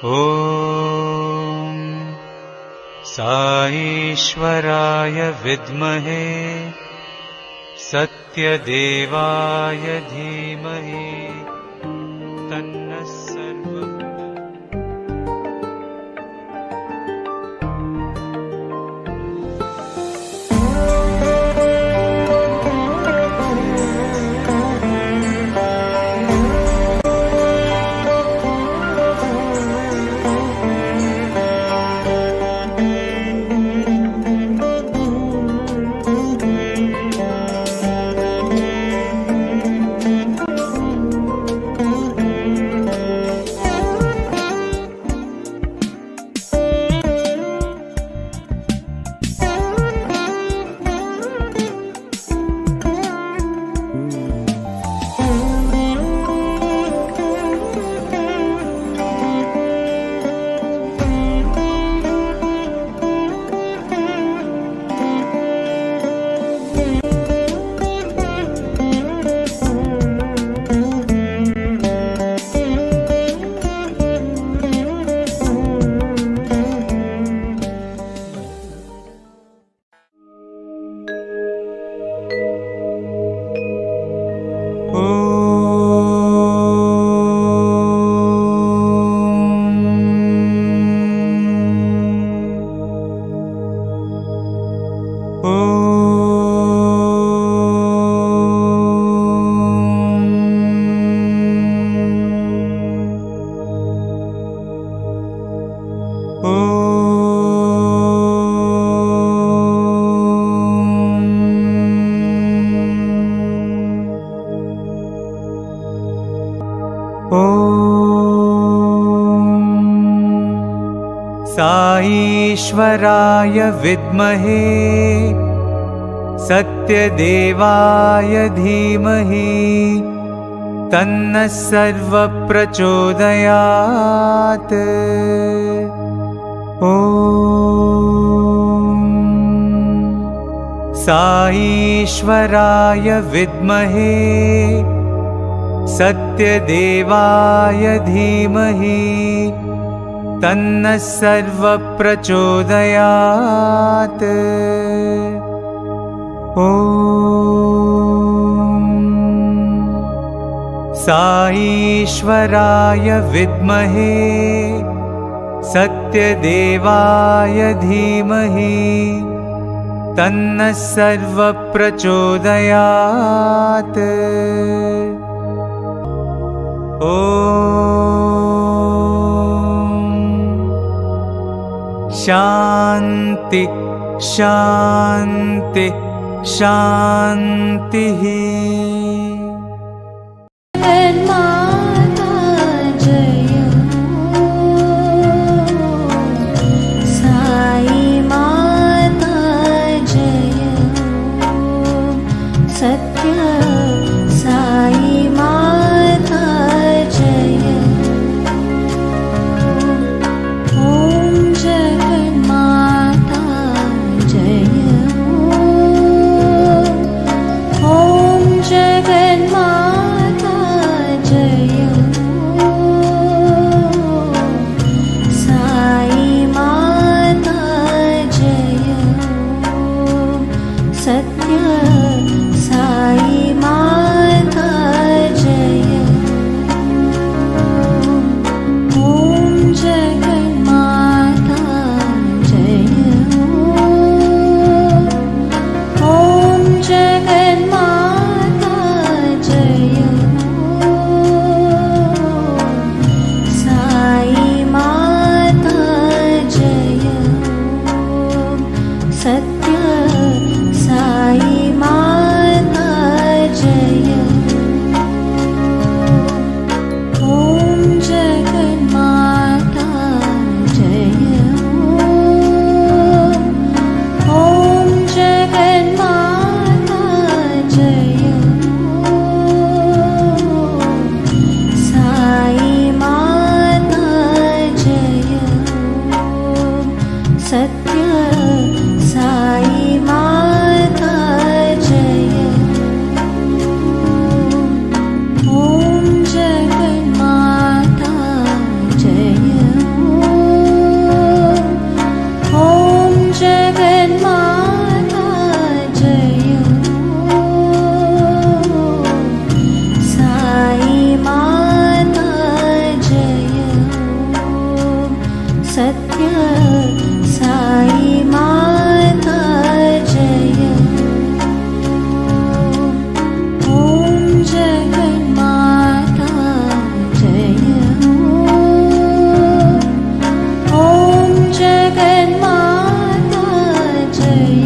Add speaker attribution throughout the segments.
Speaker 1: ॐ साईश्वराय विद्महे सत्यदेवाय धीमहि तन्नः सर्वः साईश्वराय विद्महे सत्यदेवाय धीमहि तन्नः सर्वः प्रचोदयात्। ॐ साईश्वराय विद्महे सत्यदेवाय धीमहि तन्नः सर्वः प्रचोदयात्। ॐ साईश्वराय विद्महे सत्यदेवाय धीमहि तन्नः सर्वः प्रचोदयात्। ॐ शान्ति शान्ति शान्तिः।
Speaker 2: जगन्माता सत्य साई माता जय। ॐ जगन्माता जय। ॐ जगन्माता जय।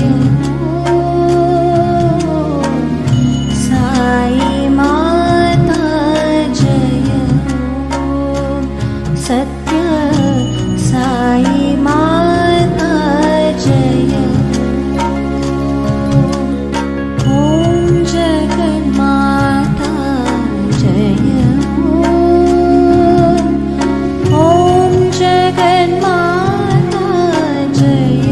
Speaker 2: साई माता जय। सत्य साई माता जय। ॐ जगन्माता जय। ॐ जगन्माता जय।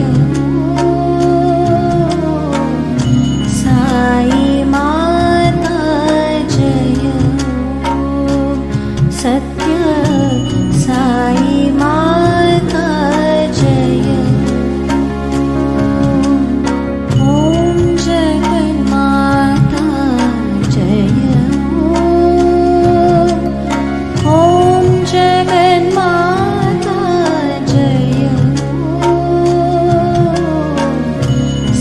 Speaker 2: साई माता जय। सत्य साई माता जय। ॐ जगन्माता जय। ॐ जगन्माता जय।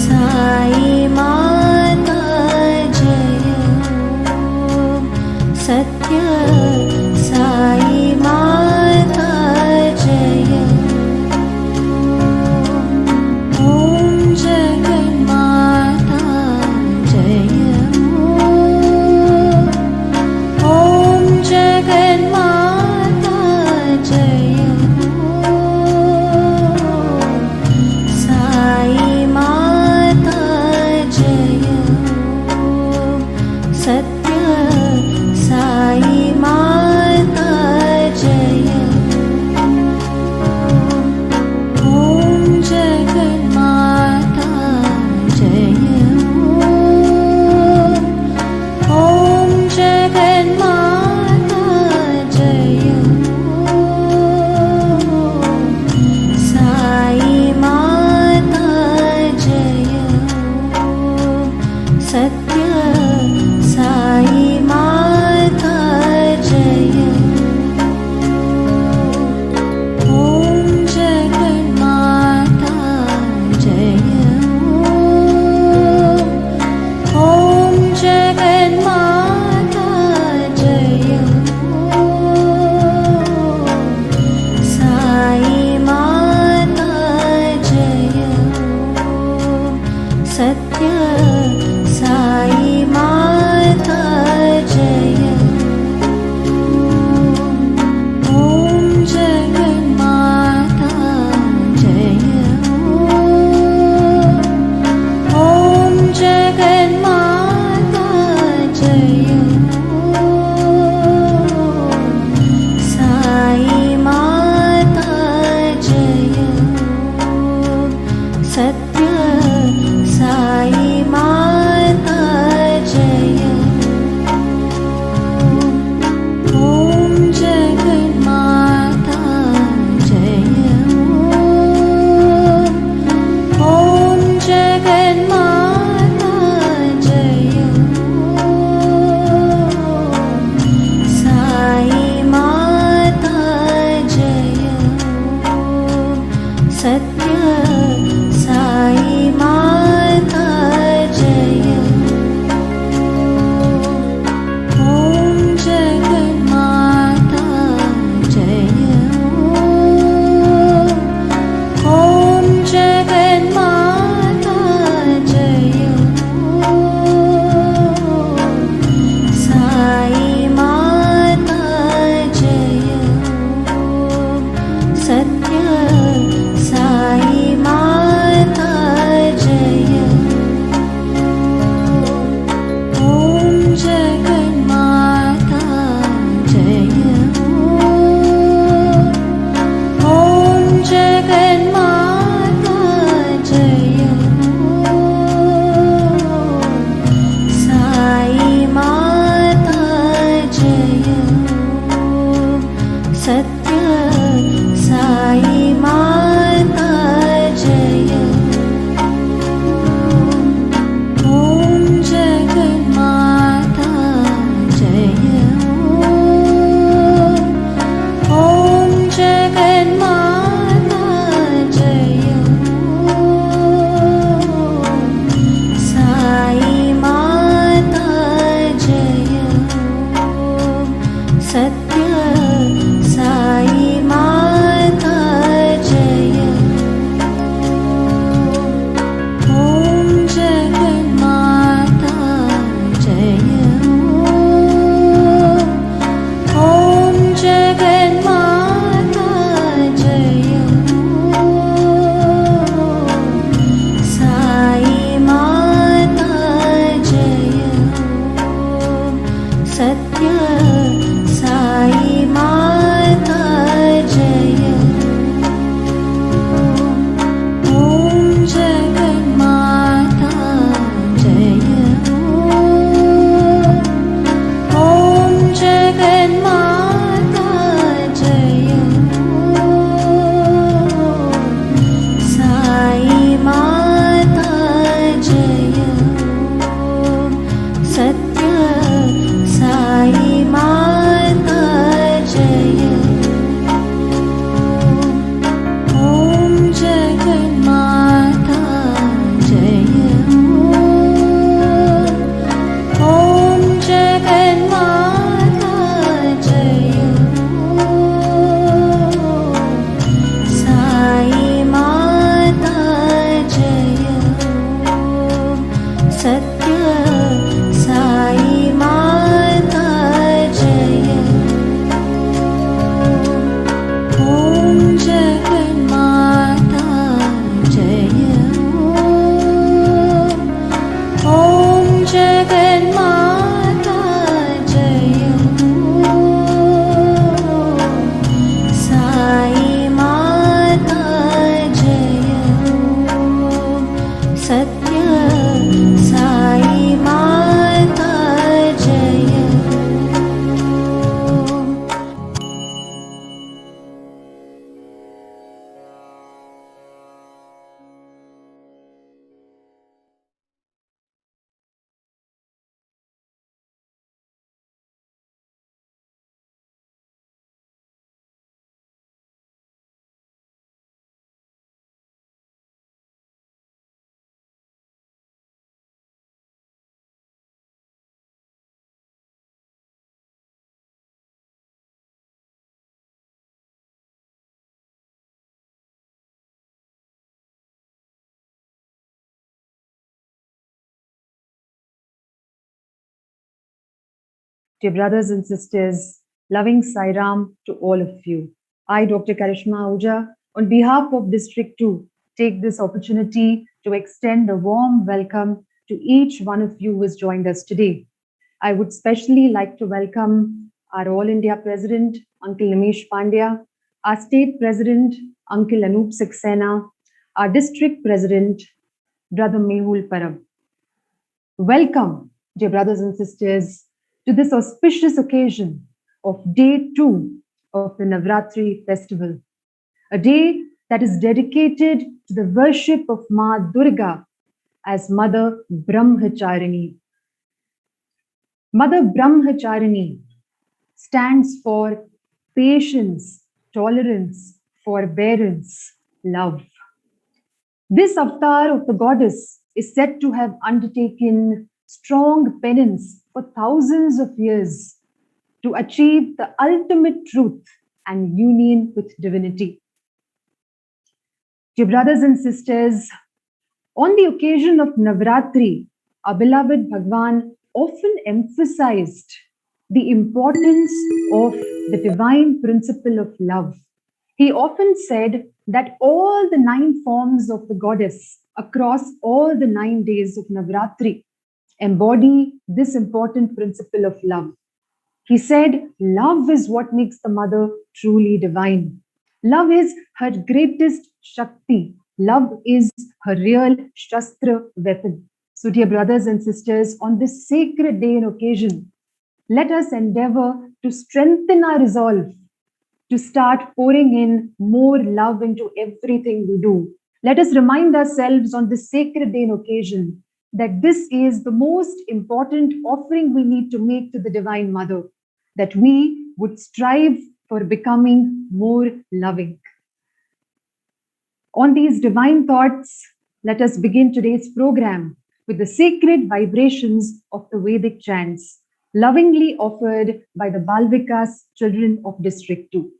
Speaker 2: साई माता जय। सत्य साई माता जय। ॐ जगन्माता जय। ॐ जगन्माता जय। साई माता जय। सत्य साई माता जय। ॐ जगन्माता जय। ॐ जगन्माता जय। साई माता जय। सत्य साई माता जय। ॐ जगन्माता जय। ॐ जगन्माता जय। साई माता जय। सत्य साई माता जय। ॐ जगन्माता जय। ॐ जगन्माता जय। साई माता जय। सत्य साई माता जय। ॐ जगन्माता जय। ॐ जगन्माता जय। साई माता जय। सत्य साई माता जय। ॐ जगन्माता जय। ॐ जगन्माता जय। साई माता जय। सत्य Sai
Speaker 3: Dear brothers and sisters, loving Sai Ram to all of you. I, Dr. Karishma Ahuja, on behalf of District 2, take this opportunity to extend a warm welcome to each one of you who has joined us today. I would especially like to welcome our All India President, Uncle Nimesh Pandya, our State President, Uncle Anup Saxena, our District President, Brother Mehul Parab. Welcome, dear brothers and sisters, to this auspicious occasion of Day 2 of the Navratri festival, a day that is dedicated to the worship of Ma Durga as Mother Brahmacharini. Mother Brahmacharini stands for patience, tolerance, forbearance, love. This avatar of the goddess is said to have undertaken strong penance for thousands of years to achieve the ultimate truth and union with divinity. Dear brothers and sisters, on the occasion of Navratri, our beloved Bhagwan often emphasized the importance of the divine principle of love. He often said that all the 9 forms of the goddess across all the 9 days of Navratri embody this important principle of love. He said, love is what makes the mother truly divine. Love is her greatest Shakti. Love is her real Shastra weapon. So, dear brothers and sisters, on this sacred day and occasion, let us endeavor to strengthen our resolve to start pouring in more love into everything we do. Let us remind ourselves on this sacred day and occasion that this is the most important offering we need to make to the Divine Mother, that we would strive for becoming more loving. On these divine thoughts, let us begin today's program with the sacred vibrations of the Vedic chants, lovingly offered by the Balvikas children of District 2.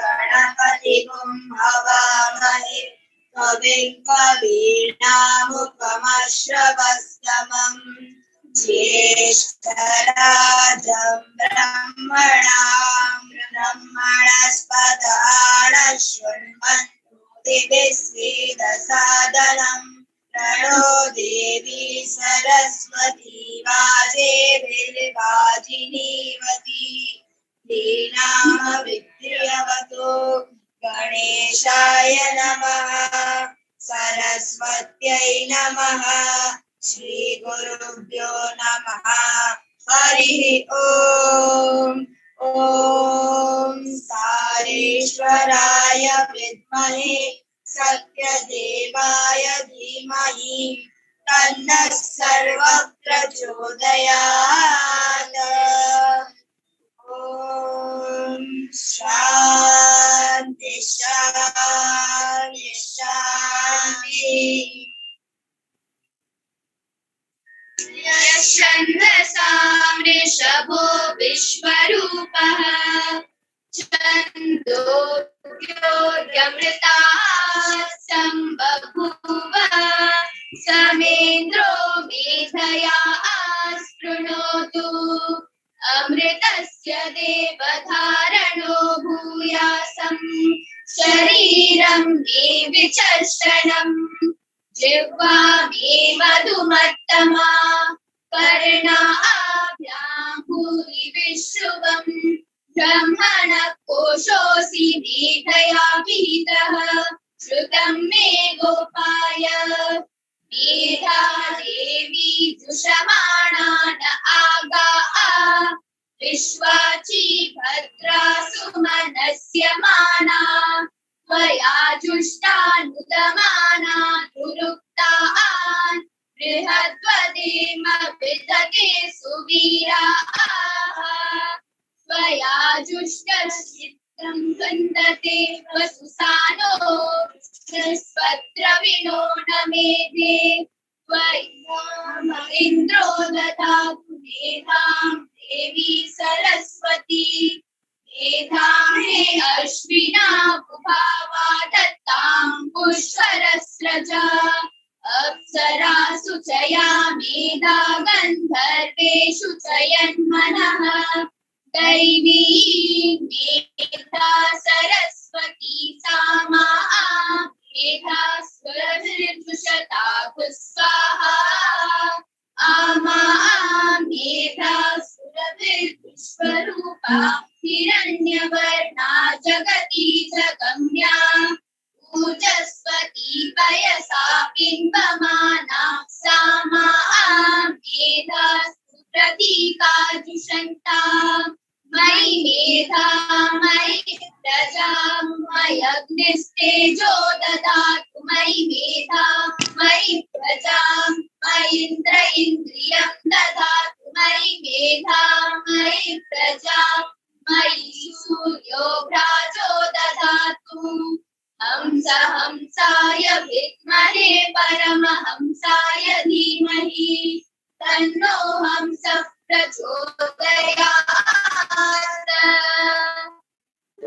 Speaker 4: गणपतिगुं हवामहे कविं कवीनामुपमश्रवस्तमम् ज्येष्ठराजं ब्रह्मणस्पत आनशृण्वन्नोतिभिस्वेदसादनम् प्रणो देवी सरस्वती वाजेभिर्वाजिनीवती दीनामविद्यवतु गणेशाय नमः सरस्वत्यै नमः श्रीगुरुभ्यो नमः हरिः ॐ सारेश्वराय विद्महे सत्यदेवाय धीमहि तन्नः सर्वः प्रचोदयात् ॐ शान्ति शान्ति शान्ति यश्चन्द्रसां वृषभो विश्वरूपः छन्दोऽमृताः सम्बभूव समेन्द्रो मेधया आस्पृणोतु अमृतस्य देवधारणो भूयासं शरीरं मे विचर्षणम् जिह्वा मे मधुमत्तमा कर्णाभ्यां भूरि विश्रुवम् ब्रह्मणः कोशोऽसि मेधया पीतः श्रुतं मे गोपाय मेधा देवी जुषमाणा न आगाः विश्वाची भद्रा सुमनस्य माना त्वया जुष्टानुदमाना दुरुक्तान् बृहद्वदेम विदते सुवीराः त्वया जुष्टश्चित्तं वन्दते वसुसानो बृहस्पद्रविणो न मेधे इन्द्रो ददातु मेधां देवी सरस्वती मेधामे अश्विना पुभावा दत्तां पुष्करस्रजा अप्सरासु च या मेधा गन्धर्वेषु च यन्मनः दैवी मेधा सरस्वती सामा मेधा सुरभिर्दुषता स्वाहा आमा मेधा सुरभिर्विश्वरूपा हिरण्यवर्णा जगती जगम्या ऊजस्वती पयसा पिन्वमाना सामा मेधा सुप्रतीकाजुषन्ता मयि मेधा मयि प्रजा मयग्निस्तेजो ददातु मयि मेधा मयि प्रजा मयीन्द्र इन्द्रियं ददातु मयि मेधा मयि प्रजा मयि सूर्यो भ्राजो ददातु हंसाय विद्महे परमहंसाय धीमहि तन्नो हंसः प्रचोदयात्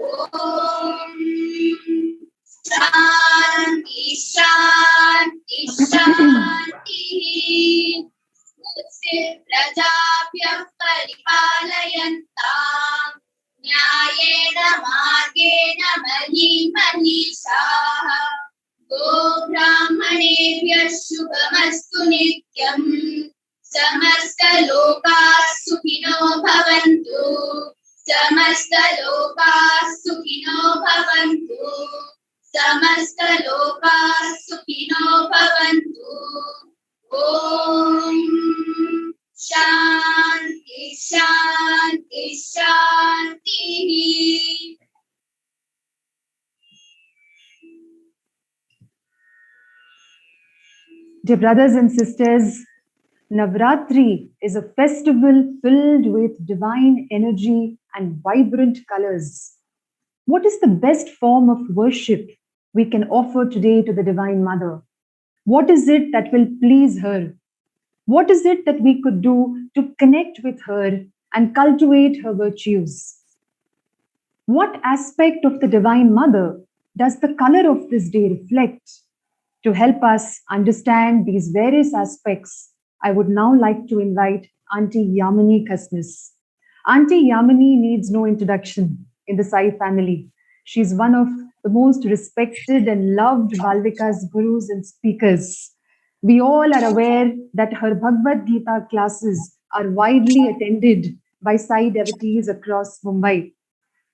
Speaker 4: ॐ शान्ति शान्ति शान्तिः प्रजाभ्यः परिपालयन्ताम् न्यायेन मार्गेण महीमहीषाः गोब्राह्मणेभ्यः शुभमस्तु नित्यम् समस्तलोकाः सुखिनो भवन्तु समस्तलोकाः सुखिनो भवन्तु समस्तलोकाः सुखिनो भवन्तु ॐ शान्ति शान्ति शान्तिः
Speaker 3: Dear brothers and sisters, Navratri is a festival filled with divine energy and vibrant colors. What is the best form of worship we can offer today to the Divine Mother? What is it that will please her? What is it that we could do to connect with her and cultivate her virtues? What aspect of the Divine Mother does the color of this day reflect? To help us understand these various aspects, I would now like to invite Auntie Yamini Kasnis. Auntie Yamini needs no introduction in the Sai family. She's one of the most respected and loved Balvika's gurus and speakers. We all are aware that her Bhagavad Gita classes are widely attended by Sai devotees across Mumbai.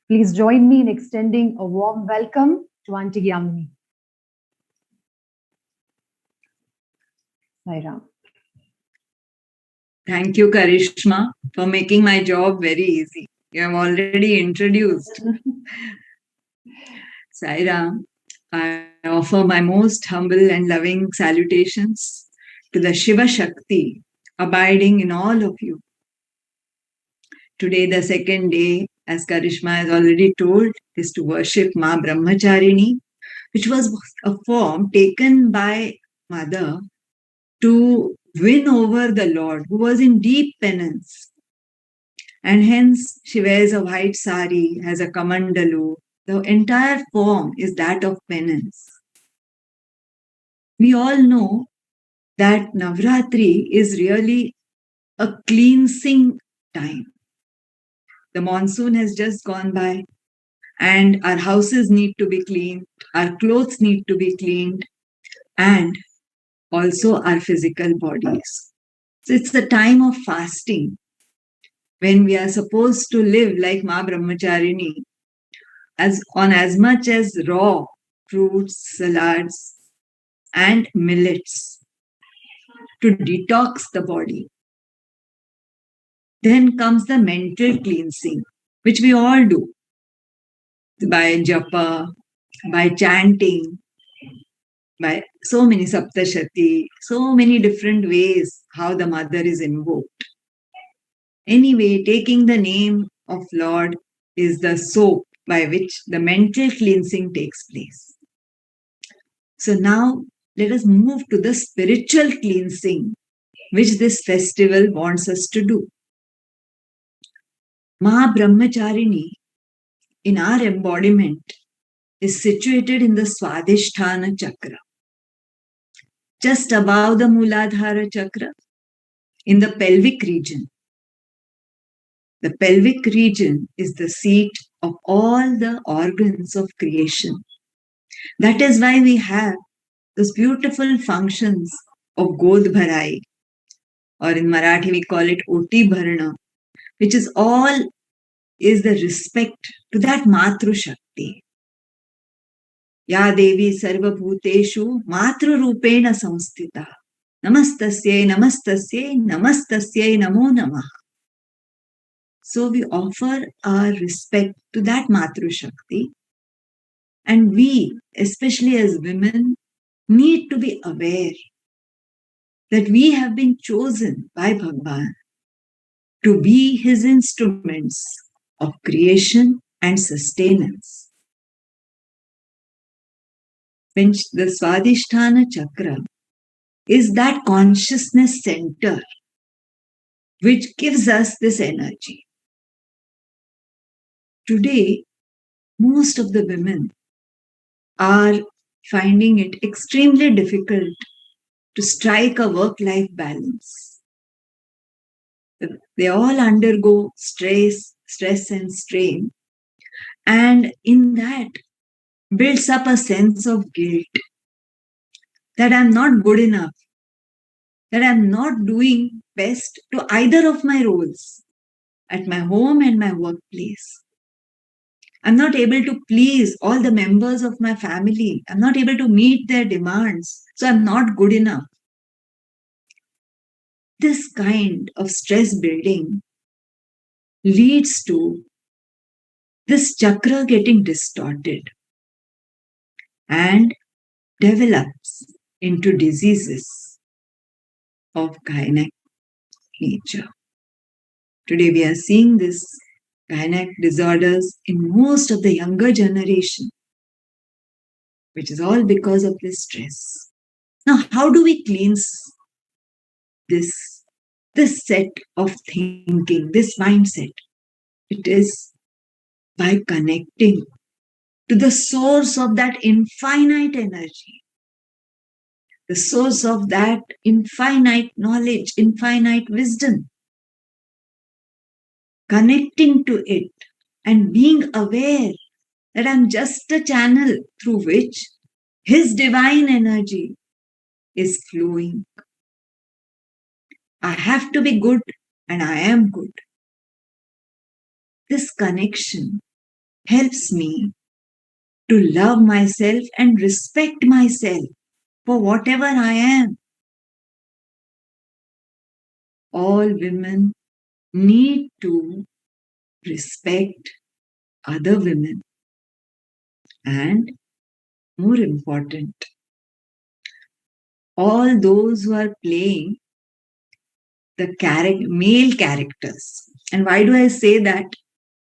Speaker 3: Please join me in extending a warm welcome to Auntie Yamini. Sai Ram.
Speaker 5: Thank you, Karishma, for making my job very easy. You have already introduced. Sai Ram, I offer my most humble and loving salutations to the Shiva Shakti abiding in all of you. Today, the second day, as Karishma has already told, is to worship Ma Brahmacharini, which was a form taken by Mother to win over the Lord, who was in deep penance. And hence, she wears a white sari, has a kamandalu. The entire form is that of penance. We all know that Navratri is really a cleansing time. The monsoon has just gone by, and our houses need to be cleaned, our clothes need to be cleaned, and also our physical bodies. So it's the time of fasting when we are supposed to live like Ma Brahmacharini, on as much as raw fruits, salads, and millets to detox the body. Then comes the mental cleansing, which we all do by japa, by chanting, by so many saptashati, so many different ways how the Mother is invoked. Anyway, taking the name of Lord is the soap by which the mental cleansing takes place. So now let us move to the spiritual cleansing, which this festival wants us to do. Ma Brahmacharini, in our embodiment, is situated in the Swadhisthana Chakra, just above the Muladhara Chakra, in the pelvic region. The pelvic region is the seat of all the organs of creation. That is why we have those beautiful functions of God Bharai, or in Marathi we call it Oti Bharna, which is the respect to that Matru Shakti. Ya Devi Sarva Bhuteshu Matru Rupena Samstita. Namastasye, Namastasye, Namastasye, Namo Namaha. So we offer our respect to that Matru Shakti. And we, especially as women, need to be aware that we have been chosen by Bhagavan to be his instruments of creation and sustenance. When the Swadhisthana Chakra is that consciousness center which gives us this energy. Today, most of the women are finding it extremely difficult to strike a work-life balance. They all undergo stress and strain, and in that builds up a sense of guilt that I'm not good enough, that I'm not doing best to either of my roles at my home and my workplace. I'm not able to please all the members of my family. I'm not able to meet their demands, so I'm not good enough. This kind of stress building leads to this chakra getting distorted and develops into diseases of gynec nature. Today we are seeing this gynec disorders in most of the younger generation, which is all because of this stress. Now, how do we cleanse this set of thinking, this mindset? It is by connecting to the source of that infinite energy, the source of that infinite knowledge, infinite wisdom. Connecting to it and being aware that I'm just a channel through which his divine energy is flowing. I have to be good and I am good. This connection helps me to love myself and respect myself for whatever I am. All women need to respect other women. And more important, all those who are playing the male characters. And why do I say that?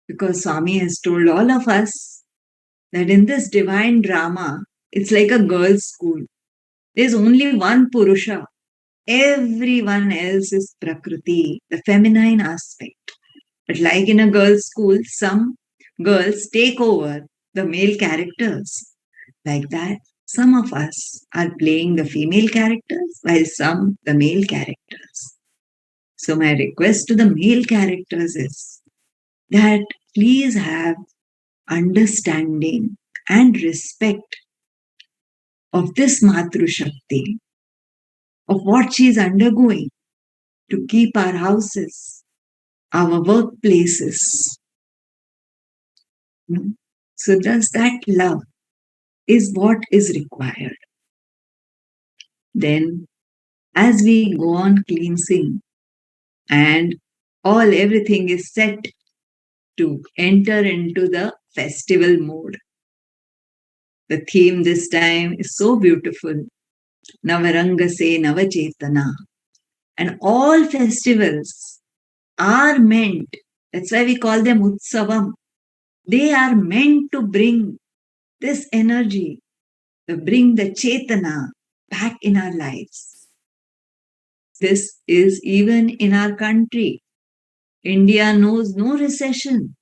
Speaker 5: Because Swami has told all of us that in this divine drama, it's like a girls' school. There's only one Purusha. Everyone else is Prakriti, the feminine aspect. But like in a girls' school, some girls take over the male characters. Like that, some of us are playing the female characters, while some the male characters. So my request to the male characters is that please have understanding and respect of this Matru Shakti, of what she is undergoing to keep our houses, our workplaces. So just that love is what is required. Then as we go on cleansing and everything is set to enter into the festival mode. The theme this time is so beautiful. Navaranga se Navachetana. And all festivals are meant, that's why we call them Utsavam. They are meant to bring this energy, to bring the Chetana, back in our lives. This is even in our country. India knows no recession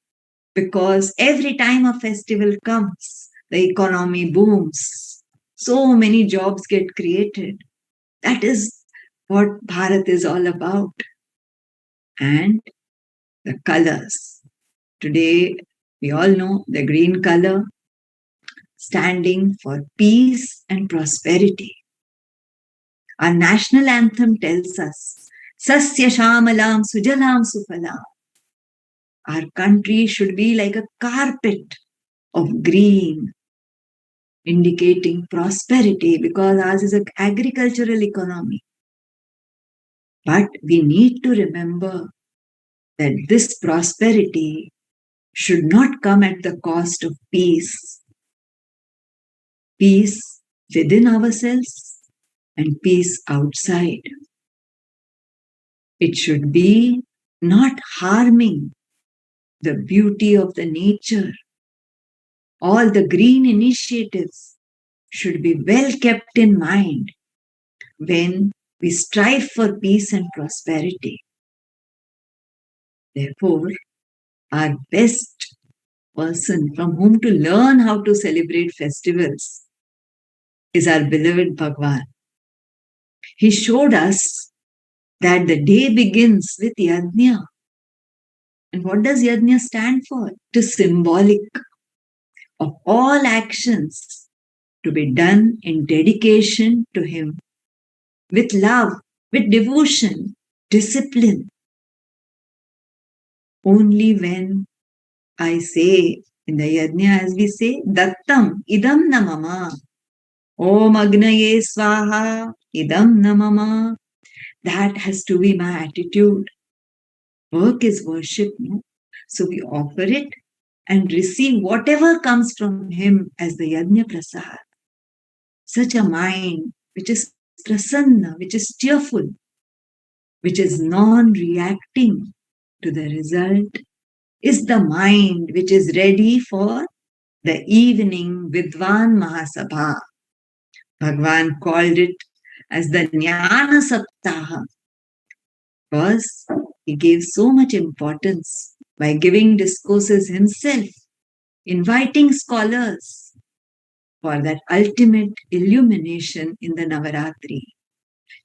Speaker 5: because every time a festival comes, the economy booms. So many jobs get created. That is what Bharat is all about. And the colors. Today, we all know the green color standing for peace and prosperity. Our national anthem tells us, Sasya Shamalam Sujalam Sufalam. Our country should be like a carpet of green, indicating prosperity because ours is an agricultural economy. But we need to remember that this prosperity should not come at the cost of peace. Peace within ourselves and peace outside. It should be not harming the beauty of the nature. All the green initiatives should be well kept in mind when we strive for peace and prosperity. Therefore, our best person from whom to learn how to celebrate festivals is our beloved Bhagwan. He showed us that the day begins with Yajna. And what does Yajna stand for? It is symbolic of all actions to be done in dedication to Him, with love, with devotion, discipline. Only when I say in the Yajna, as we say, Dattam idam namama, Om Agnaye Swaha idam namama, that has to be my attitude. Work is worship, no? So we offer it and receive whatever comes from Him as the Yajna Prasad. Such a mind which is prasanna, which is cheerful, which is non-reacting to the result, is the mind which is ready for the evening Vidwan Mahasabha. Bhagwan called it as the Jnana Saptaha because he gave so much importance by giving discourses himself, inviting scholars for that ultimate illumination in the Navaratri,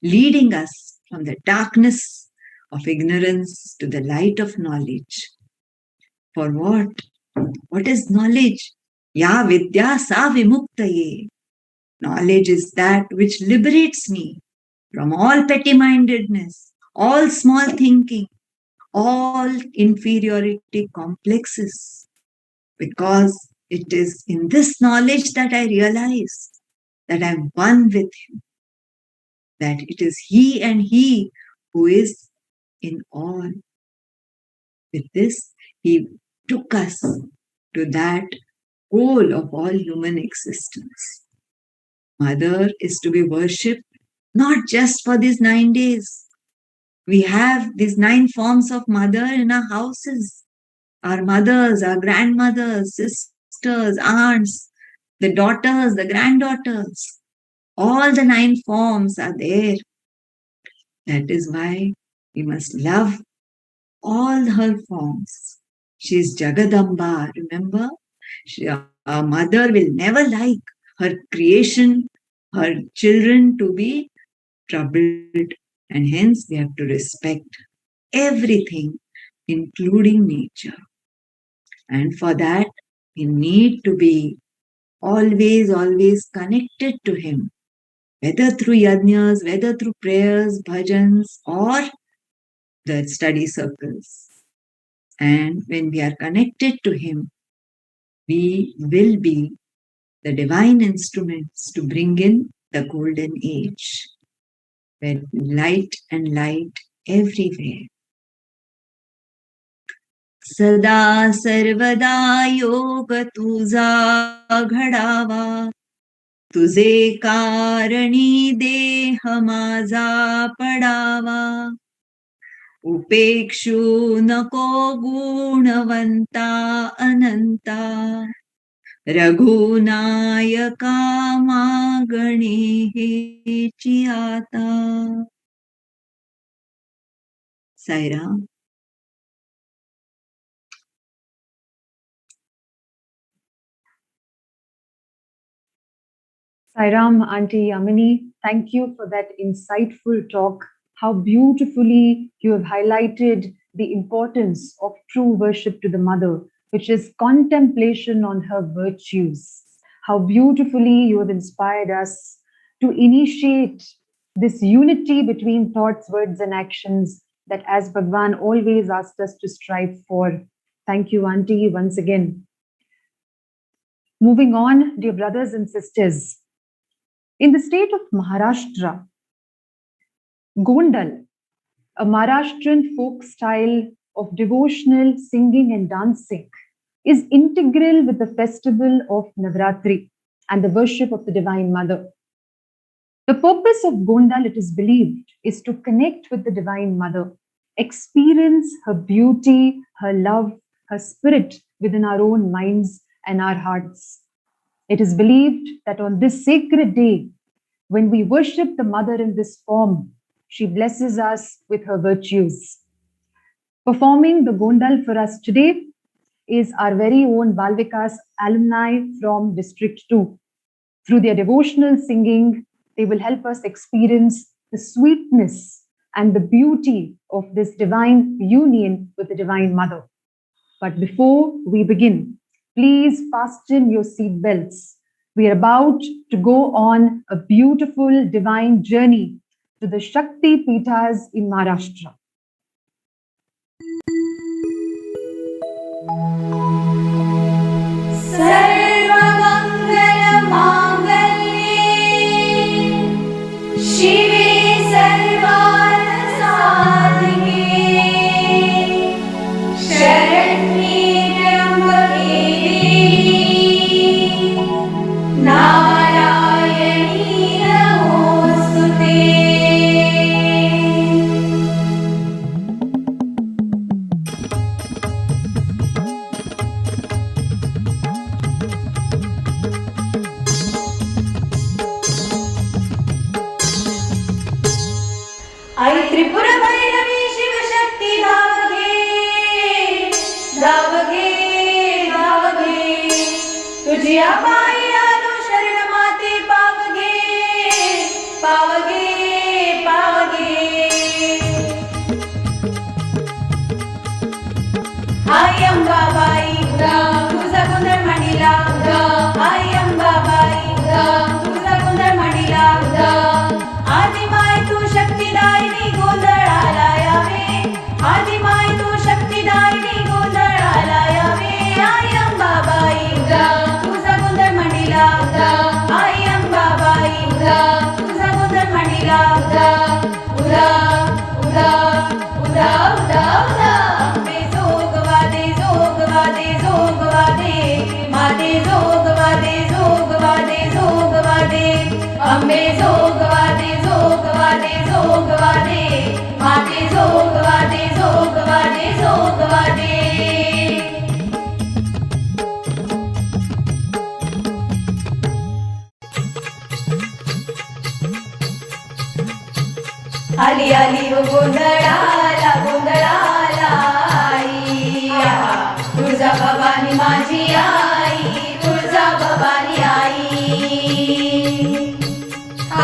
Speaker 5: leading us from the darkness of ignorance to the light of knowledge. For what? What is knowledge? Ya vidya sa vimuktaye. Knowledge is that which liberates me from all petty-mindedness, all small thinking, all inferiority complexes. Because it is in this knowledge that I realize that I am one with Him, that it is He and He who is in all. With this, He took us to that goal of all human existence. Mother is to be worshipped not just for these 9 days. We have these 9 forms of mother in our houses. Our mothers, our grandmothers, sisters, aunts, the daughters, the granddaughters. All the 9 forms are there. That is why we must love all her forms. She is Jagadamba, remember? Our mother will never like her creation, her children to be troubled. And hence we have to respect everything, including nature. And for that, we need to be always connected to Him, whether through yajnas, whether through prayers, bhajans, or the study circles. And when we are connected to Him, we will be the divine instruments to bring in the golden age, where light and light everywhere. सदा सर्वदा योग तुझा घडावा, तुझे कारणी देह माझा पडावा, उपेक्षू नको गुणवंता अनंता, रघुनायका मागणे हेची आता. Sairam.
Speaker 3: Sairam, Auntie Yamini, thank you for that insightful talk. How beautifully you have highlighted the importance of true worship to the Mother, which is contemplation on her virtues. How beautifully you have inspired us to initiate this unity between thoughts, words, and actions that, as Bhagwan always asked us to strive for. Thank you, Auntie, once again. Moving on, dear brothers and sisters, in the state of Maharashtra, Gondal, a Maharashtrian folk style of devotional singing and dancing, is integral with the festival of Navratri and the worship of the Divine Mother. The purpose of Gondal, it is believed, is to connect with the Divine Mother, experience her beauty, her love, her spirit within our own minds and our hearts. It is believed that on this sacred day, when we worship the Mother in this form, she blesses us with her virtues. Performing the Gondal for us today is our very own Bal Vikas alumni from District 2. Through their devotional singing, they will help us experience the sweetness and the beauty of this divine union with the Divine Mother. But before we begin, please fasten your seat belts. We are about to go on a beautiful divine journey to the Shakti Peethas in Maharashtra.
Speaker 2: आई त्रिपुरा भैरवी शिवशक्ती धावगे धावगे धावगे तुझिया पायी आलो शरण माते पावगे पावगे पावगे आई अंबाबाई तुझा गोंधळ म्हणीला आई अंबाबाई तुझा गोंधळ म्हणीला आदि my तू शक्तिदायिनी गोंधळाला यावे आदि माय तू शक्तिदायिनी गोंधळाला यावे आई अंबाबाई तुझा गोंधळ म्हणीला आई अंबाबाई तुझा गोंधळ म्हणीला उदा उदा उदा उदा उदा अंबे जोगवादे जोगवादे जोगवादे माते जोगवादे जोगवादे जोगवादे अंबे जोगवादे जोगवादे जोगवादे माते जोगवादे जोगवादे जोगवादे आली आली ओ गोंधळाला गोंधळाला आई तुळजा भवानी माझी आई तुळजा भवानी आई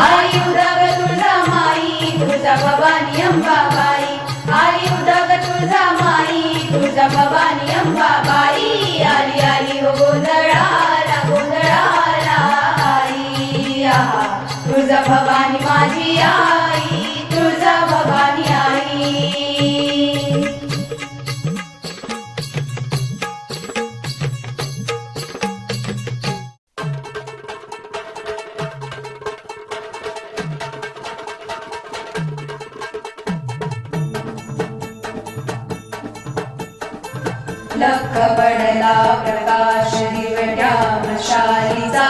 Speaker 2: आई उदाग तुळजा माई तुळजा भवानी अंबाबाई आई उदाग तुळजा माई तुळजा भवानी अंबाबाई आली आली ओ गोंधळाला गोंधळाला आई तुळजा भवानी माझी आई तुळजा भवानी आई लख पडला प्रकाश दिवट्या मशालीचा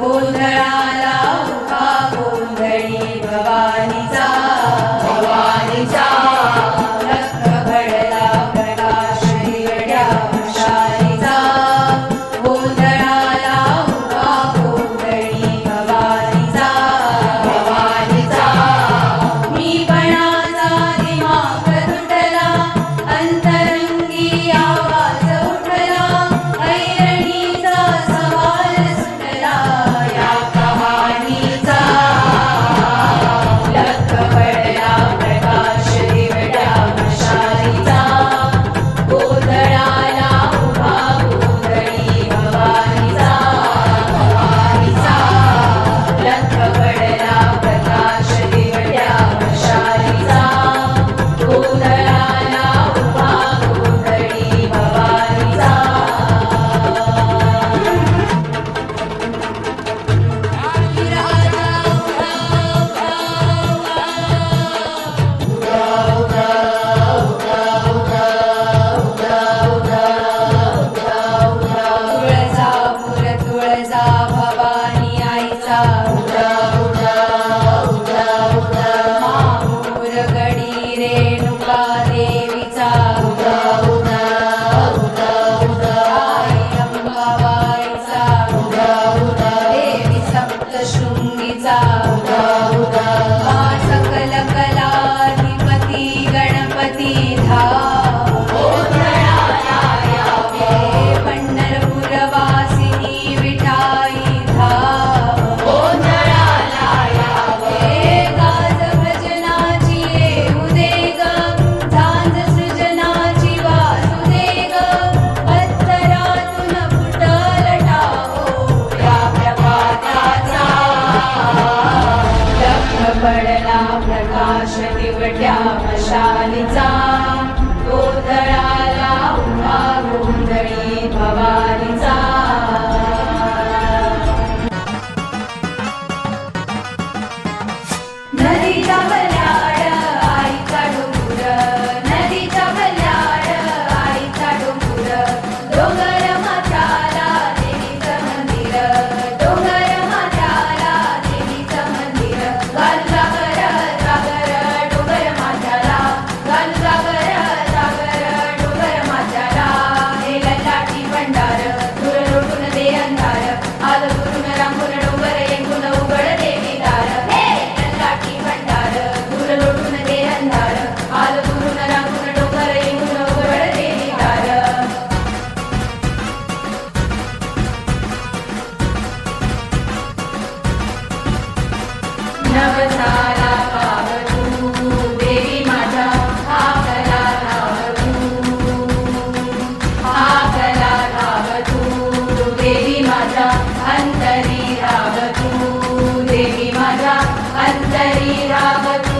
Speaker 2: गोंधळाला उभा गोंधळी भवानीचा भवानीचा लख पडला प्रकाश दिवट्या मशालीचा गोंधळाला निवट्या मशालीचा गोंधळाला उभा गोंधळी भवानीचा नदीचा बल्याड आईचा डोंगर नदीचा बल्याड आईचा डोंगर डोंगर माथ्याला देवीचं मंदिर डोंगर माथ्याला देवीचं मंदिर घालू जागर डोंगर माथ्याला घालू जागर डोंगर माथ्याला हे ललाटी भंडार दूर लोटून दे अंधार आल गुरुन रांगून डोंगर येऊन उघड देवी दार हे ललाटी भंडार दूर लोटून दे अंधार आल गुरुन रांगून डोंगर येऊन उघड देवी दार नवसाला पाव तू देवी माझ्या हाकला नाव तू देवी माझ्या अंतरी राव तू देवी माझ्या अंतरी राव तू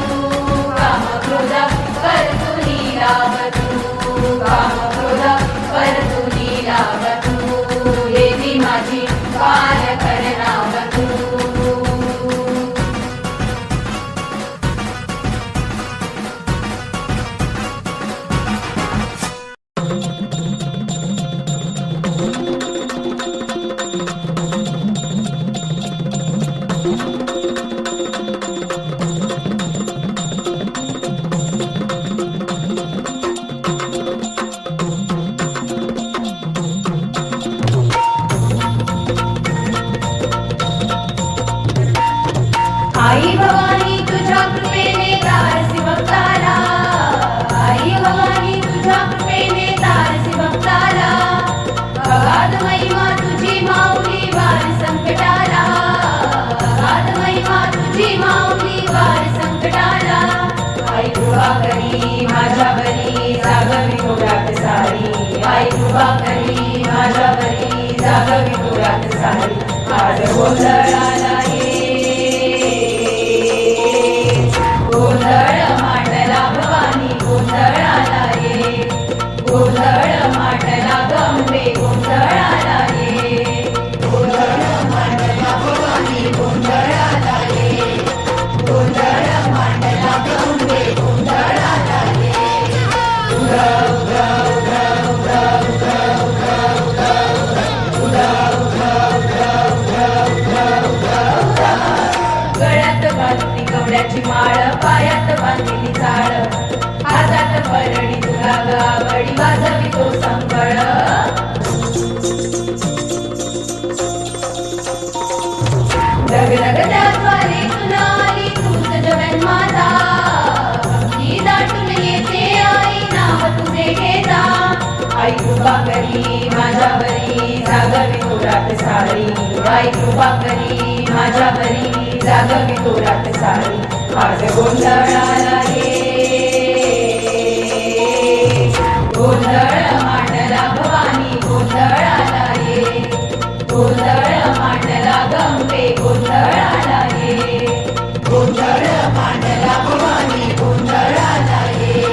Speaker 2: काम क्रोध परतुनी राव तू काम क्रोध परतुनी राव तू देवी माझी पाल कर नाव तू आई भवानी तुझ्या कृपेने तारसी भक्ताला आई भवानी तुझ्या कृपेने तारसी भक्ताला अगाध महिमा तुझी माऊली वार संकटाला अगाध महिमा तुझी माऊली वार संकटाला आई कृपा करी माझ्या बरी जागवी गोरात सारी आई कृपा करी माझ्या बरी जागवी गोरात सारी आज गोंधळाला गोंधळ मांडला भवानी गोंधळाला ये गोंधळ मांडला गंगे गोंधळाला ये गोंधळ मांडला भवानी गोंधळाला ये गोंधळ मांडला गंगे गोंधळाला ये गळ्यात घातली कवड्याची माळ पायात बांधलेली चाळ हातात परडी तुला गावडी वाजवी तो संबळ डगडग त्याद्वारे तुला आली तूच जगन्माता भक्ती दाटून येते आई नाव तुझे घेता आई कृपा करी माझ्या बरी जागवी तोरात सारी आई कृपा करी माझ्या बरी जागवी तोरात सारी आज गोंधळाला ये गोंधळ मांडला भवानी गोंधळाला ये गोंधळ मांडला गंगे गोंधळाला ये गोंधळ मांडला भवानी गोंधळाला ये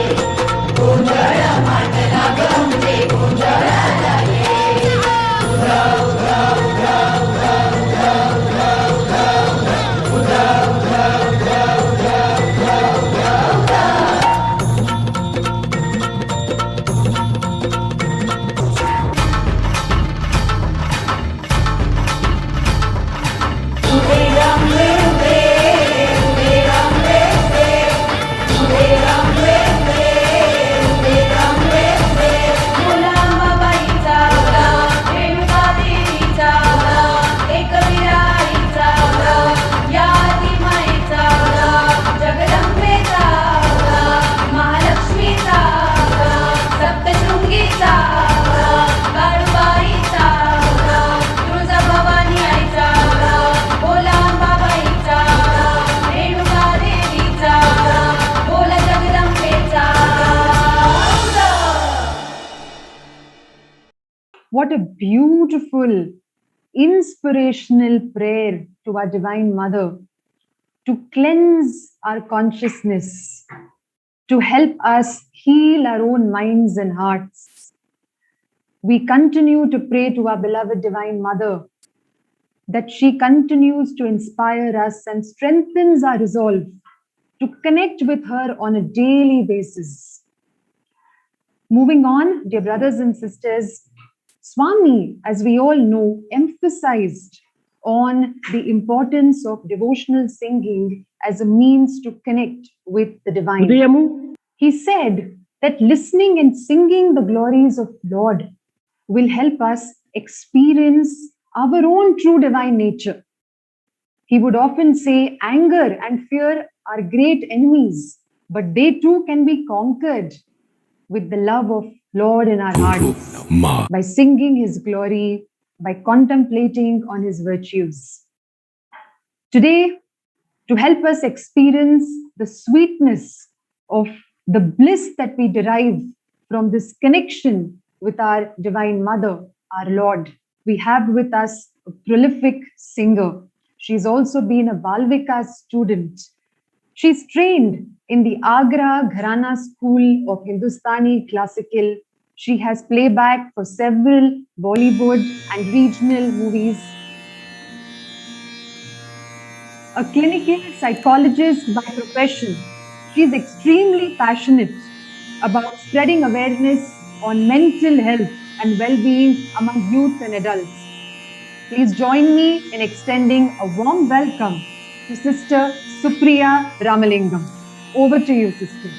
Speaker 2: गोंधळ मांडला गंगे गोंधळाला ये
Speaker 3: What a beautiful, inspirational prayer to our Divine Mother to cleanse our consciousness to help us heal our own minds and hearts. We continue to pray to our beloved Divine Mother that she continues to inspire us and strengthens our resolve to connect with her on a daily basis. Moving on, dear brothers and sisters, Swami, as we all know, emphasized on the importance of devotional singing as a means to connect with the divine. He said that listening and singing the glories of Lord will help us experience our own true divine nature. He would often say anger and fear are great enemies, but they too can be conquered with the love of Lord in our hearts, by singing his glory, by contemplating on his virtues. Today, to help us experience the sweetness of the bliss that we derive from this connection with our Divine Mother, our Lord, we have with us a prolific singer. She's also been a Balvika student. She's trained in the Agra Gharana School of Hindustani Classical. She has playback for several Bollywood and regional movies. A clinical psychologist by profession, she is extremely passionate about spreading awareness on mental health and well-being among youth and adults. Please join me in extending a warm welcome to Sister Supriya Ramalingam. Over to you, Sister.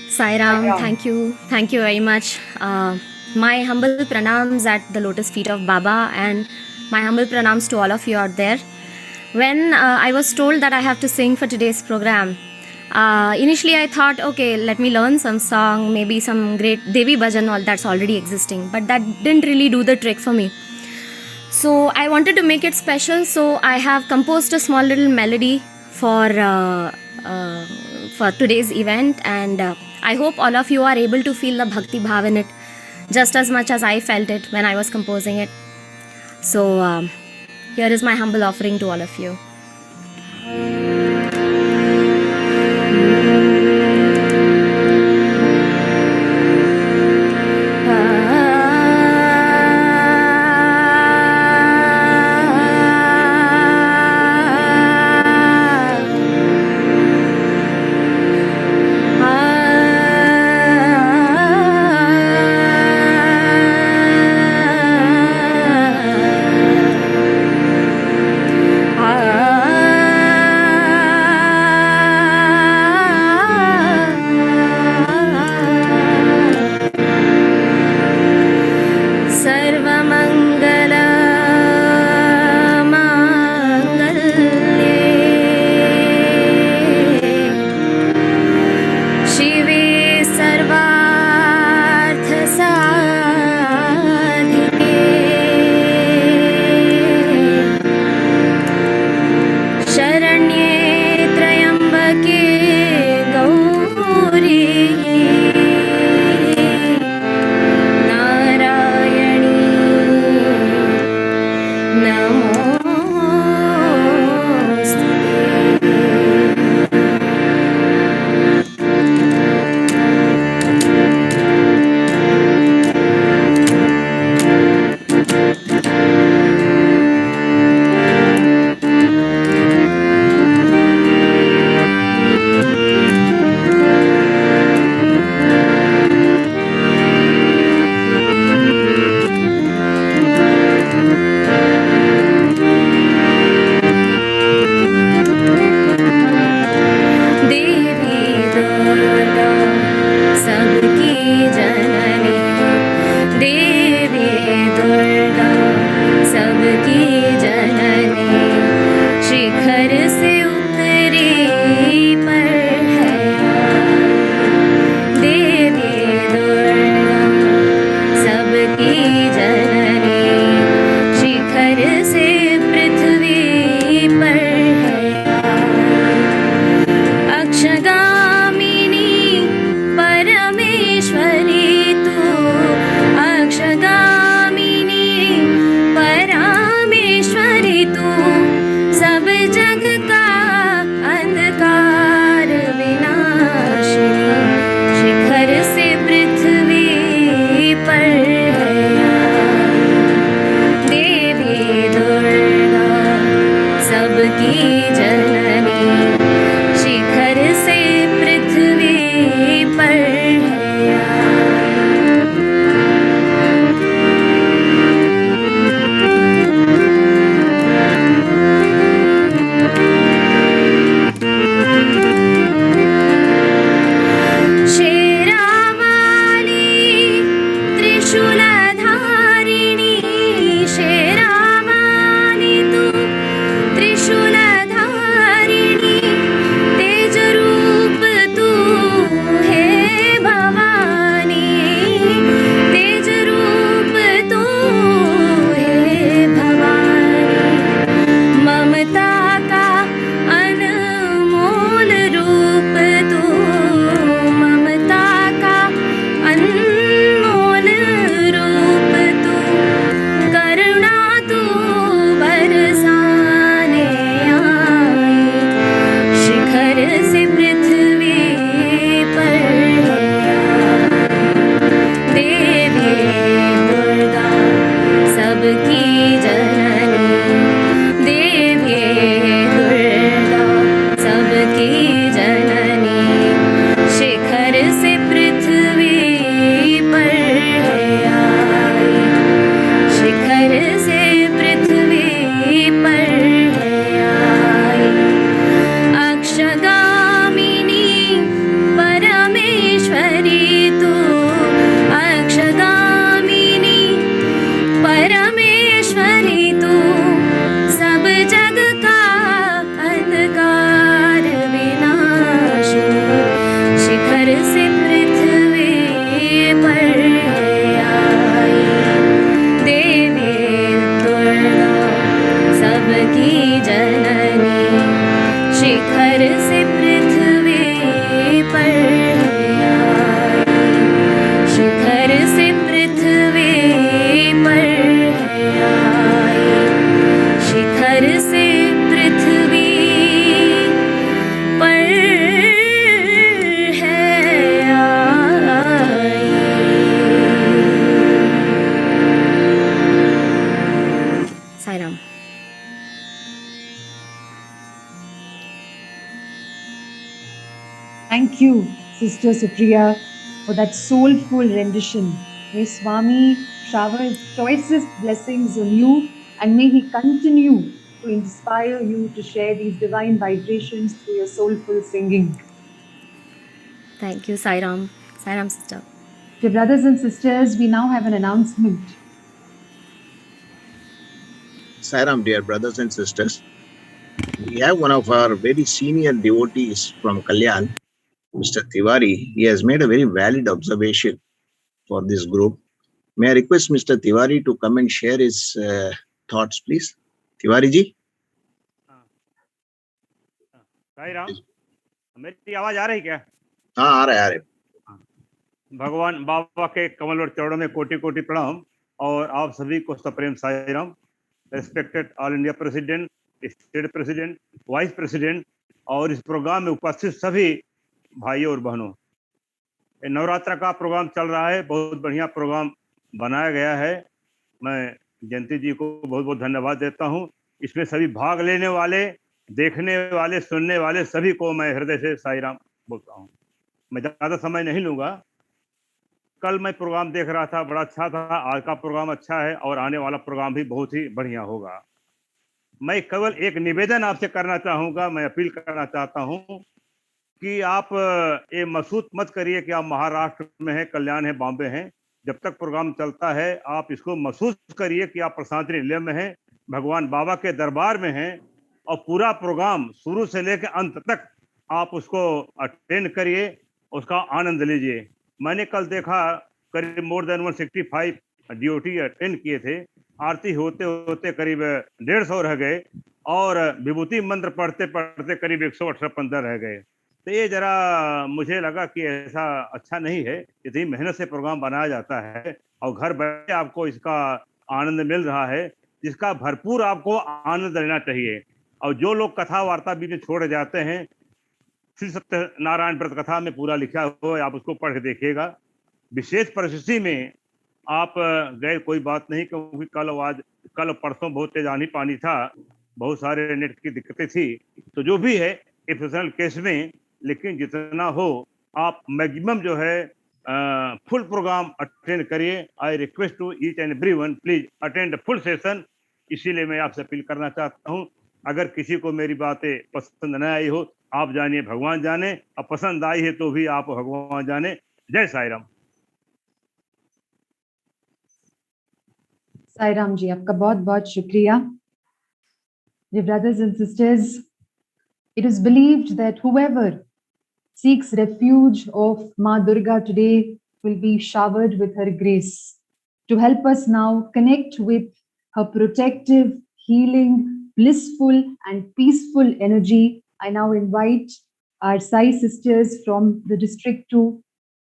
Speaker 6: Sai Ram,
Speaker 3: Sai Ram.
Speaker 6: thank you very much. My humble pranams at the lotus feet of Baba, and my humble pranams to all of you out there. When I was told that I have to sing for today's program, initially I thought, okay, let me learn some song, maybe some great Devi bhajan, all that's already existing, but that didn't really do the trick for me. So I wanted to make it special, so I have composed a small little melody for today's event, and I hope all of you are able to feel the bhakti bhav in it just as much as I felt it when I was composing it. So here is my humble offering to all of you.
Speaker 7: सब जग का
Speaker 6: जननी देवी दुर्गा सबकी जननी शिखर से पृथ्वी पर है आई शिखर से पृथ्वी पर है आई अक्षगामिनी परमेश्वरी तू अक्षगामिनी परमेश्वरी तू सब जग का अंधकार विनाशिनी शिखर से पृथ्वी पर है आई देवी दुर्गा सबकी जननी शिखर से पृथ्वी पर है आई शिखर से पृथ्वी पर है आई शिखर से पृथ्वी पर है आई Sai Ram
Speaker 3: Thank you, Sister Supriya, for that soulful rendition. May Swami shower his choicest blessings on you, and may he continue to inspire you to share these divine vibrations through your soulful singing.
Speaker 6: Thank you, Sai Ram sister.
Speaker 3: Dear brothers and sisters, we now have an announcement.
Speaker 7: Sairam, dear brothers and sisters, we have one of our very senior devotees from Kalyan, Mr. Tiwari. He has made a very valid observation for this group. May I request Mr. Tiwari to come and share his thoughts, please? Tiwari ji?
Speaker 8: Sai Ram, मेरी आवाज आ रही क्या?
Speaker 7: हाँ, आ रहा है।
Speaker 8: भगवान बाबा के कमल और चरणों में कोटि कोटि प्रणाम और आप सभी को सप्रेम Sai Ram. Respected all India president, state president, vice president और इस प्रोग्राम में उपस्थित सभी भाइयों और बहनों, नवरात्र का प्रोग्राम चल रहा है, बहुत बढ़िया प्रोग्राम बनाया गया है। मैं जयंती जी को बहुत बहुत धन्यवाद देता हूँ। इसमें सभी भाग लेने वाले, देखने वाले, सुनने वाले सभी को मैं हृदय से साई राम बोलता हूँ। मैं ज़्यादा समय नहीं लूँगा। कल मैं प्रोग्राम देख रहा था, बड़ा अच्छा था। आज का प्रोग्राम अच्छा है और आने वाला प्रोग्राम भी बहुत ही बढ़िया होगा। मैं केवल एक निवेदन आपसे करना चाहूँगा, मैं अपील करना चाहता हूँ कि आप ये महसूस मत करिए कि आप महाराष्ट्र में हैं, कल्याण है, बॉम्बे हैं। जब तक प्रोग्राम चलता है आप इसको महसूस करिए कि आप प्रशांति निलय में हैं, भगवान बाबा के दरबार में हैं और पूरा प्रोग्राम शुरू से लेकर अंत तक आप उसको अटेंड करिए, उसका आनंद लीजिए। मैंने कल देखा करीब मोर देन 165 ड्यूटी अटेंड किए थे। आरती होते होते करीब 150 रह गए और विभूति मंत्र पढ़ते पढ़ते करीब 118 रह गए। तो ये जरा मुझे लगा कि ऐसा अच्छा नहीं है। इतनी मेहनत से प्रोग्राम बनाया जाता है और घर बैठे आपको इसका आनंद मिल रहा है, जिसका भरपूर आपको आनंद लेना चाहिए। और जो लोग कथा वार्ता बीच में छोड़ जाते हैं, श्री सत्यनारायण व्रत कथा में पूरा लिखा हुआ है, आप उसको पढ़ के देखिएगा। विशेष परिस्थिति में आप गए कोई बात नहीं, क्योंकि कल परसों बहुत तेज आंधी पानी था, बहुत सारे नेट की दिक्कतें थी। तो जो भी है एक्सेप्शनल केस में, लेकिन जितना हो आप मैक्सिमम जो है फुल प्रोग्राम अटेंड करिए। I request to each and everyone, please attend full session. इसीलिए मैं आपसे अपील करना चाहता हूँ। अगर किसी को मेरी बातें पसंद न आई हो, आप जानिए भगवान जाने, और पसंद आई है तो भी आप भगवान जाने। जय साई राम।
Speaker 3: साई राम जी, आपका बहुत बहुत शुक्रिया। Dear brothers and sisters, it is believed that whoever seeks refuge of Ma Durga today will be showered with her grace. To help us now connect with her protective, healing, blissful and peaceful energy, I now invite our Sai sisters from the District 2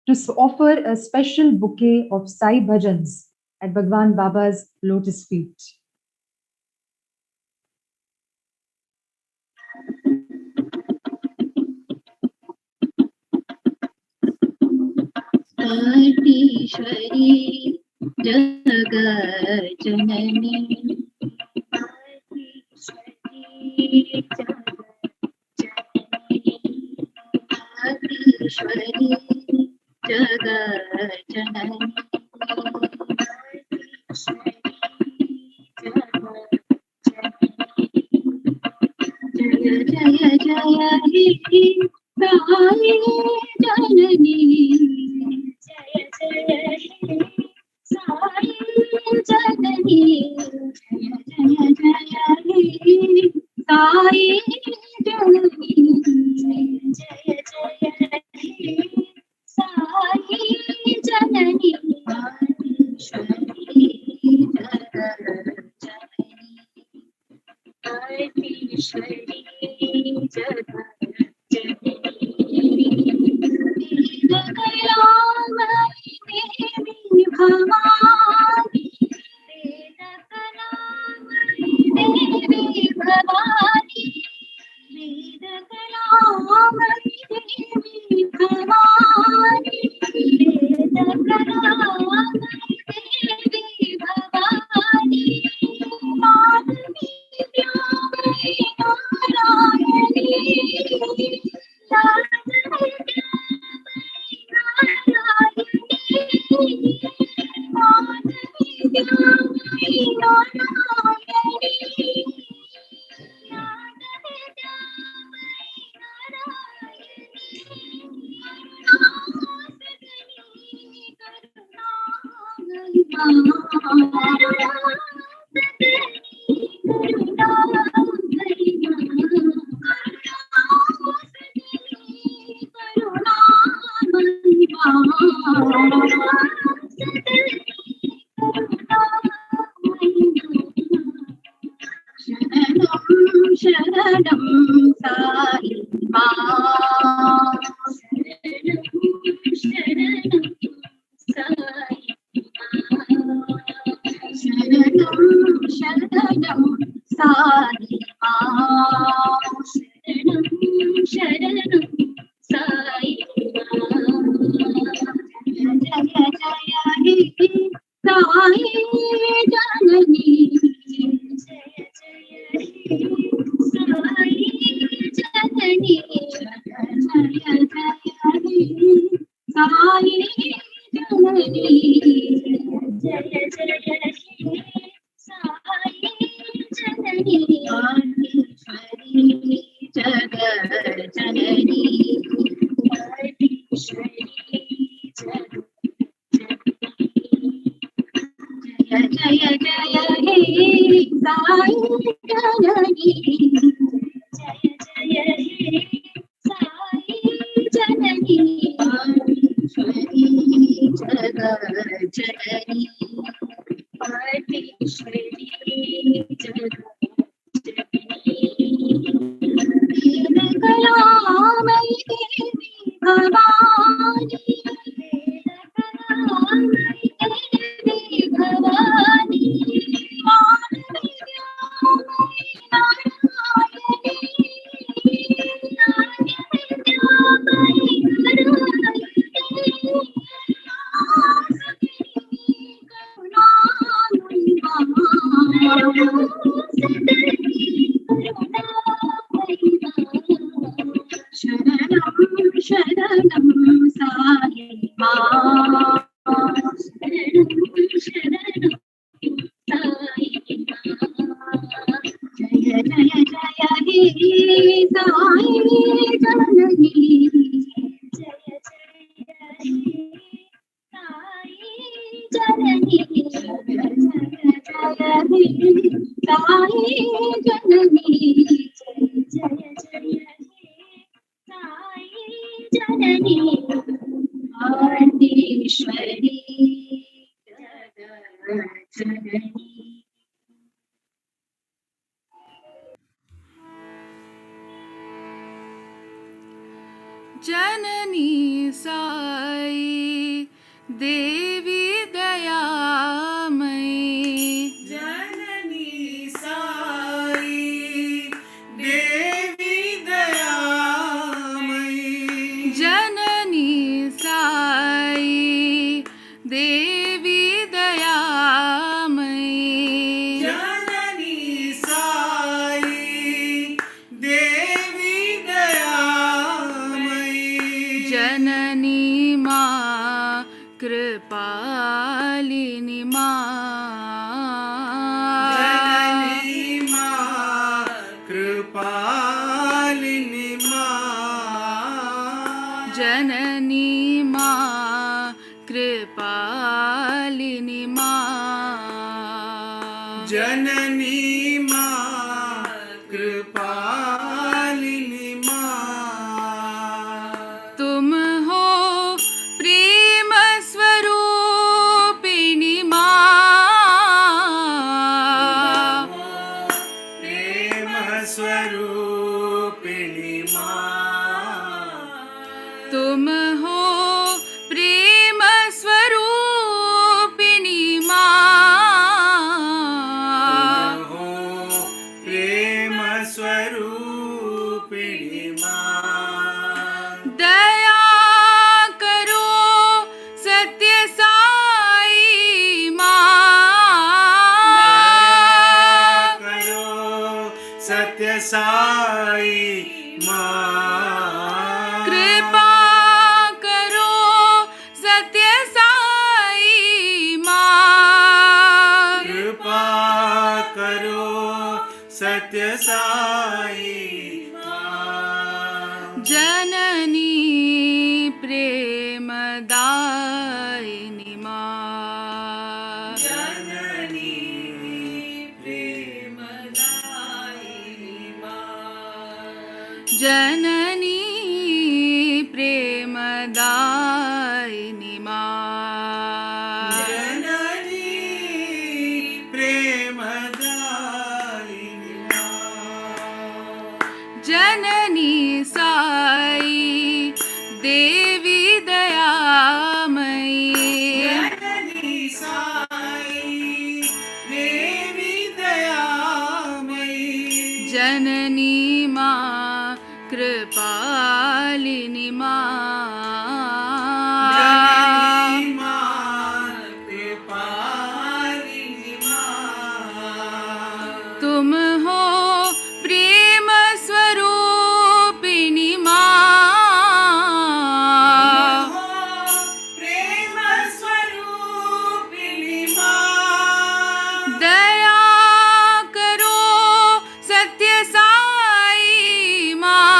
Speaker 3: to offer a special bouquet of Sai bhajans at Bhagwan Baba's lotus feet.
Speaker 4: पाटीश्वरी जगज्जननी
Speaker 9: जननी साई देवी दयामयी जननी साई देवी दयामयी जननी साई देवी दयामयी जननी साई
Speaker 1: स्वरूपिणी माँ,
Speaker 9: तुम हो प्रेम स्वरूपिणी माँ,
Speaker 1: तुम हो प्रेम स्वरूपिणी माँ,
Speaker 9: दया करो सत्य साई माँ,
Speaker 1: करो सत्य साई माँ,
Speaker 9: कृपा करो सत्य साई माँ,
Speaker 1: कृपा करो सत्य साई माँ,
Speaker 9: जननी प्रेमदायिनी माँ,
Speaker 1: जननी प्रेमदायिनी माँ,
Speaker 9: जननी प्रेमदायिनी माँ,
Speaker 1: जननी प्रेमदायिनी माँ,
Speaker 9: जननी साई देवी दयामयी,
Speaker 1: जननी साई देवी दयामयी,
Speaker 9: जननी माँ कृपालिनी माँ,
Speaker 1: जननी माँ कृपालिनी माँ,
Speaker 9: तुम हो प्रेम स्वरूपिणी माँ,
Speaker 1: प्रेम स्वरूपिणी माँ,
Speaker 9: दया करो सत्य साई माँ,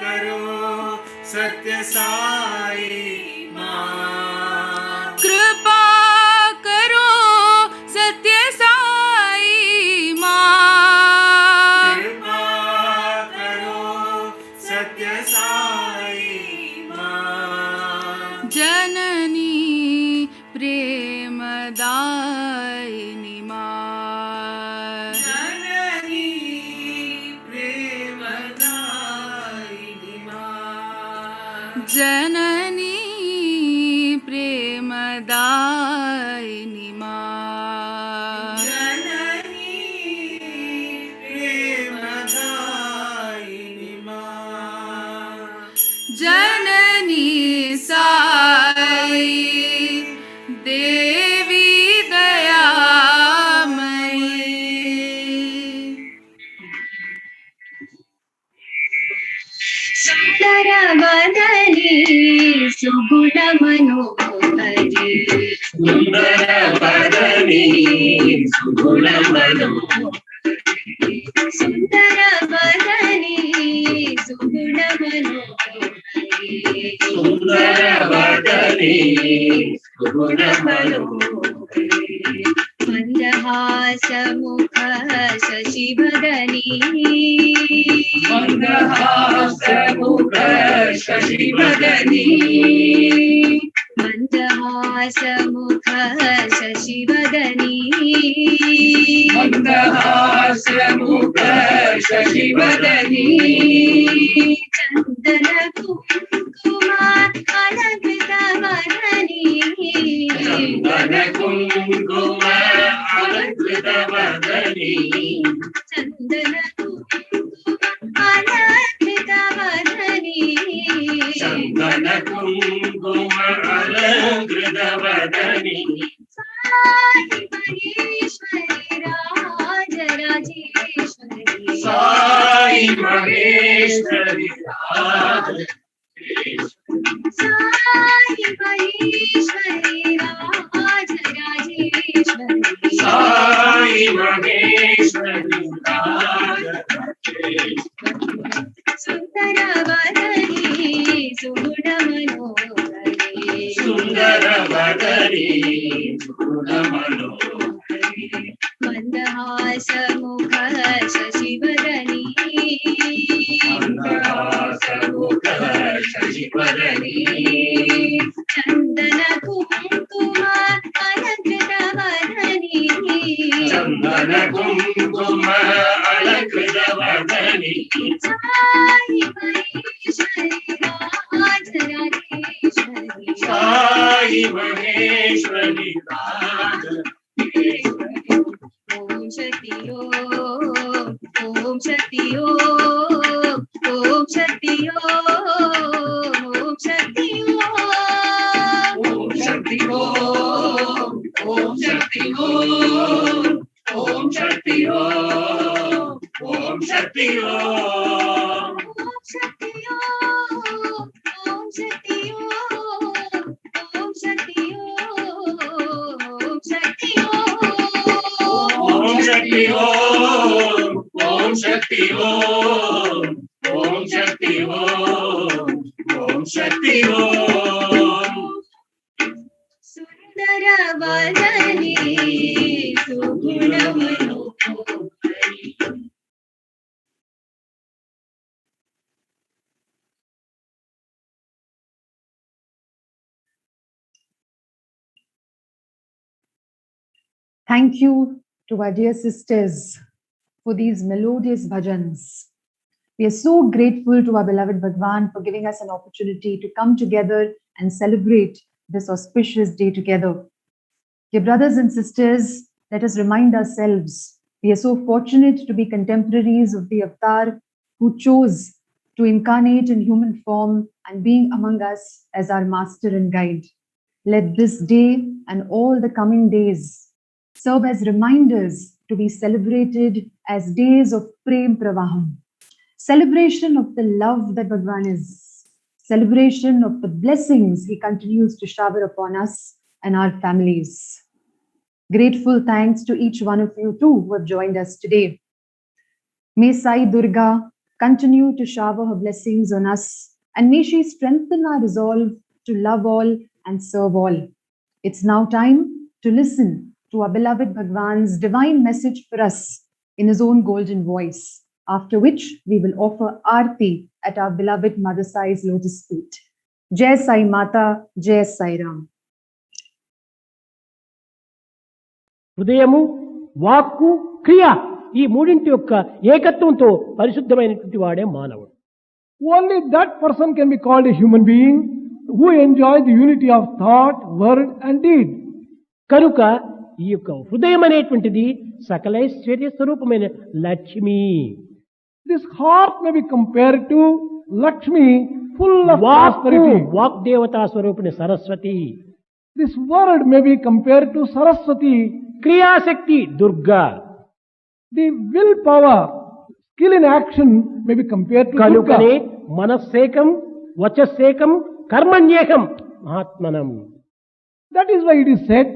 Speaker 1: करो सत्य साई माँ,
Speaker 9: कृपा करो सत्य साई माँ,
Speaker 1: कृपा करो सत्य साई माँ,
Speaker 9: जननी प्रेमदायिनी माँ,
Speaker 1: जननी प्रेमदायिनी माँ,
Speaker 9: जननी प्रेमदायिनी माँ,
Speaker 1: जननी प्रेमदायिनी माँ,
Speaker 9: जननी साई देवी दयामयी,
Speaker 4: सुंदर वदनी सुगुण मनोहरी, सुंदर वदनी सुगुण मनोहरी, सुंदर वदनी सुगुण मनोहरी, सुंदर वदनी सुगुण मनोहरी, मंदहास मुख शशिवदनी, मंदहास मुख शशिवदनी, मंदहास मुख शशिवदनी, मंदहास मुख शशिवदनी, चंदन कुंकुम अलंकृत वदनी, चंदन कुंकुम अलंकृत वदनी, चंदन कुंकुम अलंकृत वदनी, चंदन कुंकुम अलंकृत वदनी, साई महेश्वरी राज राजेश्वरी, साई महेश्वरी राज, साई महेश्वरी राज राजेश्वरी, साई महेश्वरी राज राजेश्वरी, सुंदर वदनी सुगुण मनोहरी, सुंदर वदनी सुगुण मनोहरी, मंदहास मुख शशिवदनी, मंदहास मुख शशिवदनी, चंदन कुंकुम अलंकृत वदनी, चंदन कुंकुम साई महेश्वरी राजराजेश्वरी
Speaker 1: साई महेश्वरी राजराजेश्वरी
Speaker 4: ओम शक्ति ओम शक्ति ओम शक्ति ओम शक्ति
Speaker 1: ओम शक्ति ओम शक्ति ओम शक्ति ओम शक्ति
Speaker 4: ओम शक्ति
Speaker 1: ओम शक्ति ओम शक्ति ओम शक्ति
Speaker 4: सुंदर वदने सुगुण मनोहरी
Speaker 3: Thank you to our dear sisters for these melodious bhajans. We are so grateful to our beloved Bhagwan for giving us an opportunity to come together and celebrate this auspicious day together. Dear brothers and sisters, let us remind ourselves, we are so fortunate to be contemporaries of the Avatar who chose to incarnate in human form and being among us as our master and guide. Let this day and all the coming days serve as reminders to be celebrated as days of Prem Pravaham, celebration of the love that Bhagwan is, celebration of the blessings he continues to shower upon us and our families. Grateful thanks to each one of you too who have joined us today. May Sai Durga continue to shower her blessings on us, and may she strengthen our resolve to love all and serve all. It's now time to listen to our beloved Bhagwan's divine message for us in his own golden voice, after which we will offer Aarti at our beloved Mother Sai's lotus feet. Jai Sai Mata, Jai Sai Ram.
Speaker 10: హృదయము వాక్కు క్రియ ఈ మూడింటి యొక్క ఏకత్వంతో పరిశుద్ధమైనటువంటి వాడే మానవుడు.
Speaker 11: Only that person can be called a human being who enjoys the unity of thought, word and deed.
Speaker 10: కనుక ఈ యొక్క హృదయం అనేటువంటిది సకలైశ్వర్య స్వరూపమైన Lakshmi.
Speaker 11: This heart may be compared to Lakshmi, full of prosperity.
Speaker 10: వాగ్దేవతా స్వరూపిణి Saraswati.
Speaker 11: This word may be compared to Saraswati.
Speaker 10: క్రియాశక్తి Durga.
Speaker 11: The will power, skill in action may be compared to
Speaker 10: కనుకనే
Speaker 11: Durga.
Speaker 10: మనస్సేకం వచస్సేకం కర్మణ్యేకం మహాత్మనం.
Speaker 11: That is why it is said,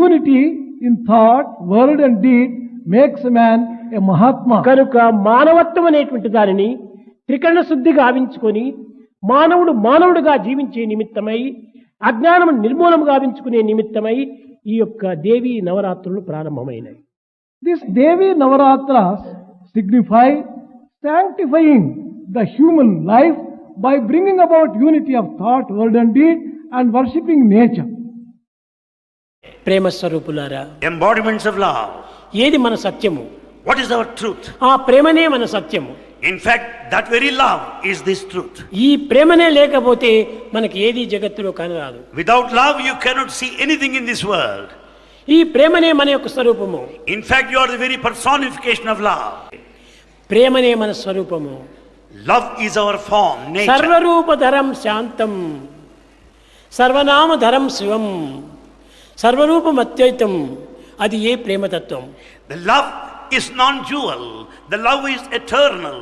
Speaker 11: unity in thought, word and deed makes a man a Mahatma.
Speaker 10: కనుక మానవత్వం అనేటువంటి దానిని త్రికరణ శుద్ధిగా గావించుకొని మానవుడు మానవుడుగా జీవించే నిమిత్తమై అజ్ఞానం నిర్మూలన గావించుకునే నిమిత్తమై ఈ యొక్క దేవి నవరాత్రులు ప్రారంభమైనాయి.
Speaker 11: This Devi Navaratras signify sanctifying the human life by bringing about unity of thought, word and deed and worshipping nature.
Speaker 10: ప్రేమ స్వరూపులారా,
Speaker 12: embodiments of love.
Speaker 10: ఏది మన సత్యము?
Speaker 12: What is our truth?
Speaker 10: ఆ ప్రేమనే మన సత్యము.
Speaker 12: In fact, that very love is this truth.
Speaker 10: ఈ ప్రేమనే లేకపోతే మనకి ఏది జగత్తులో కనరాదు.
Speaker 12: Without love you cannot see anything in this world.
Speaker 10: ఈ ప్రేమనే మన యొక్క స్వరూపము.
Speaker 12: In fact, you are the very personification of love.
Speaker 10: ప్రేమనే మన స్వరూపము.
Speaker 12: Love is our form, nature.
Speaker 10: సర్వరూపధరం శాంతం సర్వనామధరం శివం సర్వరూపం అద్వైతం. అది ఏ ప్రేమతత్వం?
Speaker 12: The love is non-dual. The love is eternal.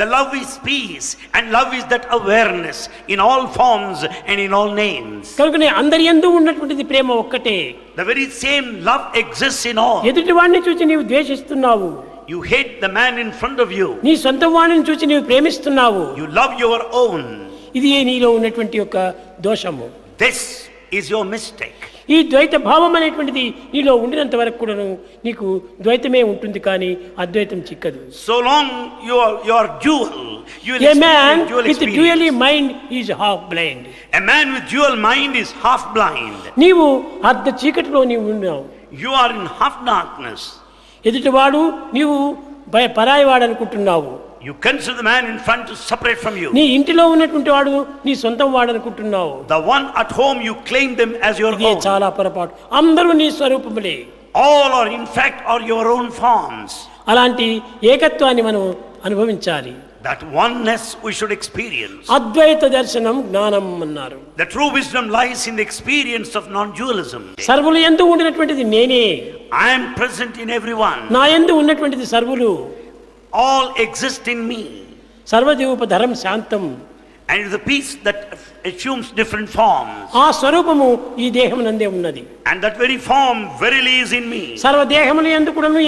Speaker 12: The love is peace. And love is that awareness in all forms and in all names.
Speaker 10: కనుకనే అందరి యందు ఉన్నటువంటిది ప్రేమ ఒక్కటే.
Speaker 12: The very same love exists in all.
Speaker 10: ఎదుటి వాడిని చూసి నీవు ద్వేషిస్తున్నావు.
Speaker 12: You hate the man in front of you.
Speaker 10: నీ సొంత వాడిని చూసి నీవు ప్రేమిస్తున్నావు.
Speaker 12: You love your own.
Speaker 10: ఇది నీలో ఉన్నటువంటి యొక్క దోషము.
Speaker 12: This is your mistake.
Speaker 10: ఈ ద్వైత భావం అనేటువంటిది నీలో ఉండినంత వరకు కూడాను నీకు ద్వైతమే ఉంటుంది, కానీ అద్వైతం చిక్కదు.
Speaker 12: So long you are dual, you will
Speaker 10: A man
Speaker 12: experience dual
Speaker 10: with
Speaker 12: experience.
Speaker 10: dually mind is half blind.
Speaker 12: A man with dual mind is half blind.
Speaker 10: నీవు అర్ధ చీకటిలో నీవు ఉన్నావు.
Speaker 12: You are in half darkness.
Speaker 10: ఎదుటివాడు నీవు పరాయివాడు అనుకుంటున్నావు.
Speaker 12: You consider the man in front to separate from you.
Speaker 10: నీ ఇంటిలో ఉన్నటువంటి వాడు నీ సొంతం వాడు అనుకుంటున్నావు.
Speaker 12: The one at home you claim them as your
Speaker 10: ఇది
Speaker 12: own.
Speaker 10: చాలా పొరపాటు. అందరూ నీ స్వరూపములే.
Speaker 12: All are in fact are your own forms.
Speaker 10: అలాంటి ఏకత్వాన్ని మనం అనుభవించాలి.
Speaker 12: That oneness we should experience.
Speaker 10: అద్వైత దర్శనం జ్ఞానం అన్నారు.
Speaker 12: The true wisdom lies in the experience of non-dualism.
Speaker 10: సర్వులు యందు ఉండినటువంటిది నేనే.
Speaker 12: I am present in everyone.
Speaker 10: నా యందు ఉన్నటువంటిది సర్వులు.
Speaker 12: All exist in me.
Speaker 10: సర్వదేవోపధరం శాంతం.
Speaker 12: And it is the peace that assumes different forms.
Speaker 10: ఆ స్వరూపము ఈ దేహమునందే ఉన్నది.
Speaker 12: And that very form verily is in me.
Speaker 10: సర్వదేహముల యందు కూడాను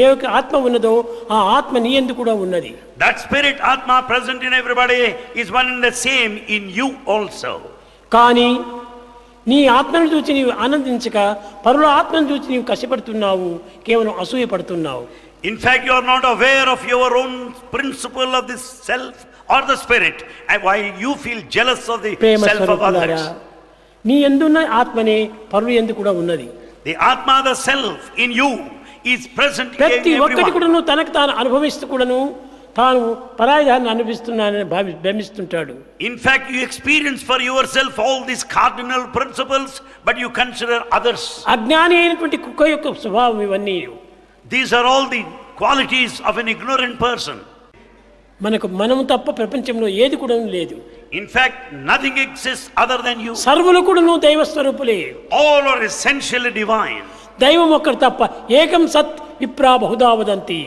Speaker 10: ఏ ఆత్మ ఉన్నదో ఆ ఆత్మ నీ యందు కూడా ఉన్నది.
Speaker 12: That spirit Atma present in everybody is one and the same in you also.
Speaker 10: కానీ నీ ఆత్మను చూచి నీవు ఆనందించక పరుల ఆత్మను చూచి నీవు కష్టపడుతున్నావు, కేవలం అసూయ పడుతున్నావు.
Speaker 12: In fact, you are not aware of your own principle of this self or the spirit, and while you feel jealous of the self of others.
Speaker 10: నీ యందున్న ఆత్మనే పరుల యందు కూడా ఉన్నది.
Speaker 12: The Atma, the self in you, is present in
Speaker 10: ప్రతి ఒక్కటి
Speaker 12: everyone.
Speaker 10: కూడాను తనకు తాను అనుభవిస్తూ కూడాను తాను పరాయిదాన్ని అనుభవిస్తున్నానని భ్రమిస్తుంటాడు.
Speaker 12: In fact, you experience for yourself all these cardinal principles, but you consider others.
Speaker 10: అజ్ఞాని అయినటువంటి కుక్క యొక్క స్వభావం ఇవన్నీ.
Speaker 12: These are all the qualities of an ignorant person.
Speaker 10: మనకు మనము తప్ప ప్రపంచంలో ఏది కూడా లేదు.
Speaker 12: In fact, nothing exists other than you.
Speaker 10: సర్వులు కూడాను దైవ స్వరూపులే.
Speaker 12: All are essentially divine.
Speaker 10: దైవం ఒక్కడు తప్ప ఏకం సత్ విప్రా Bahuda వదంతి.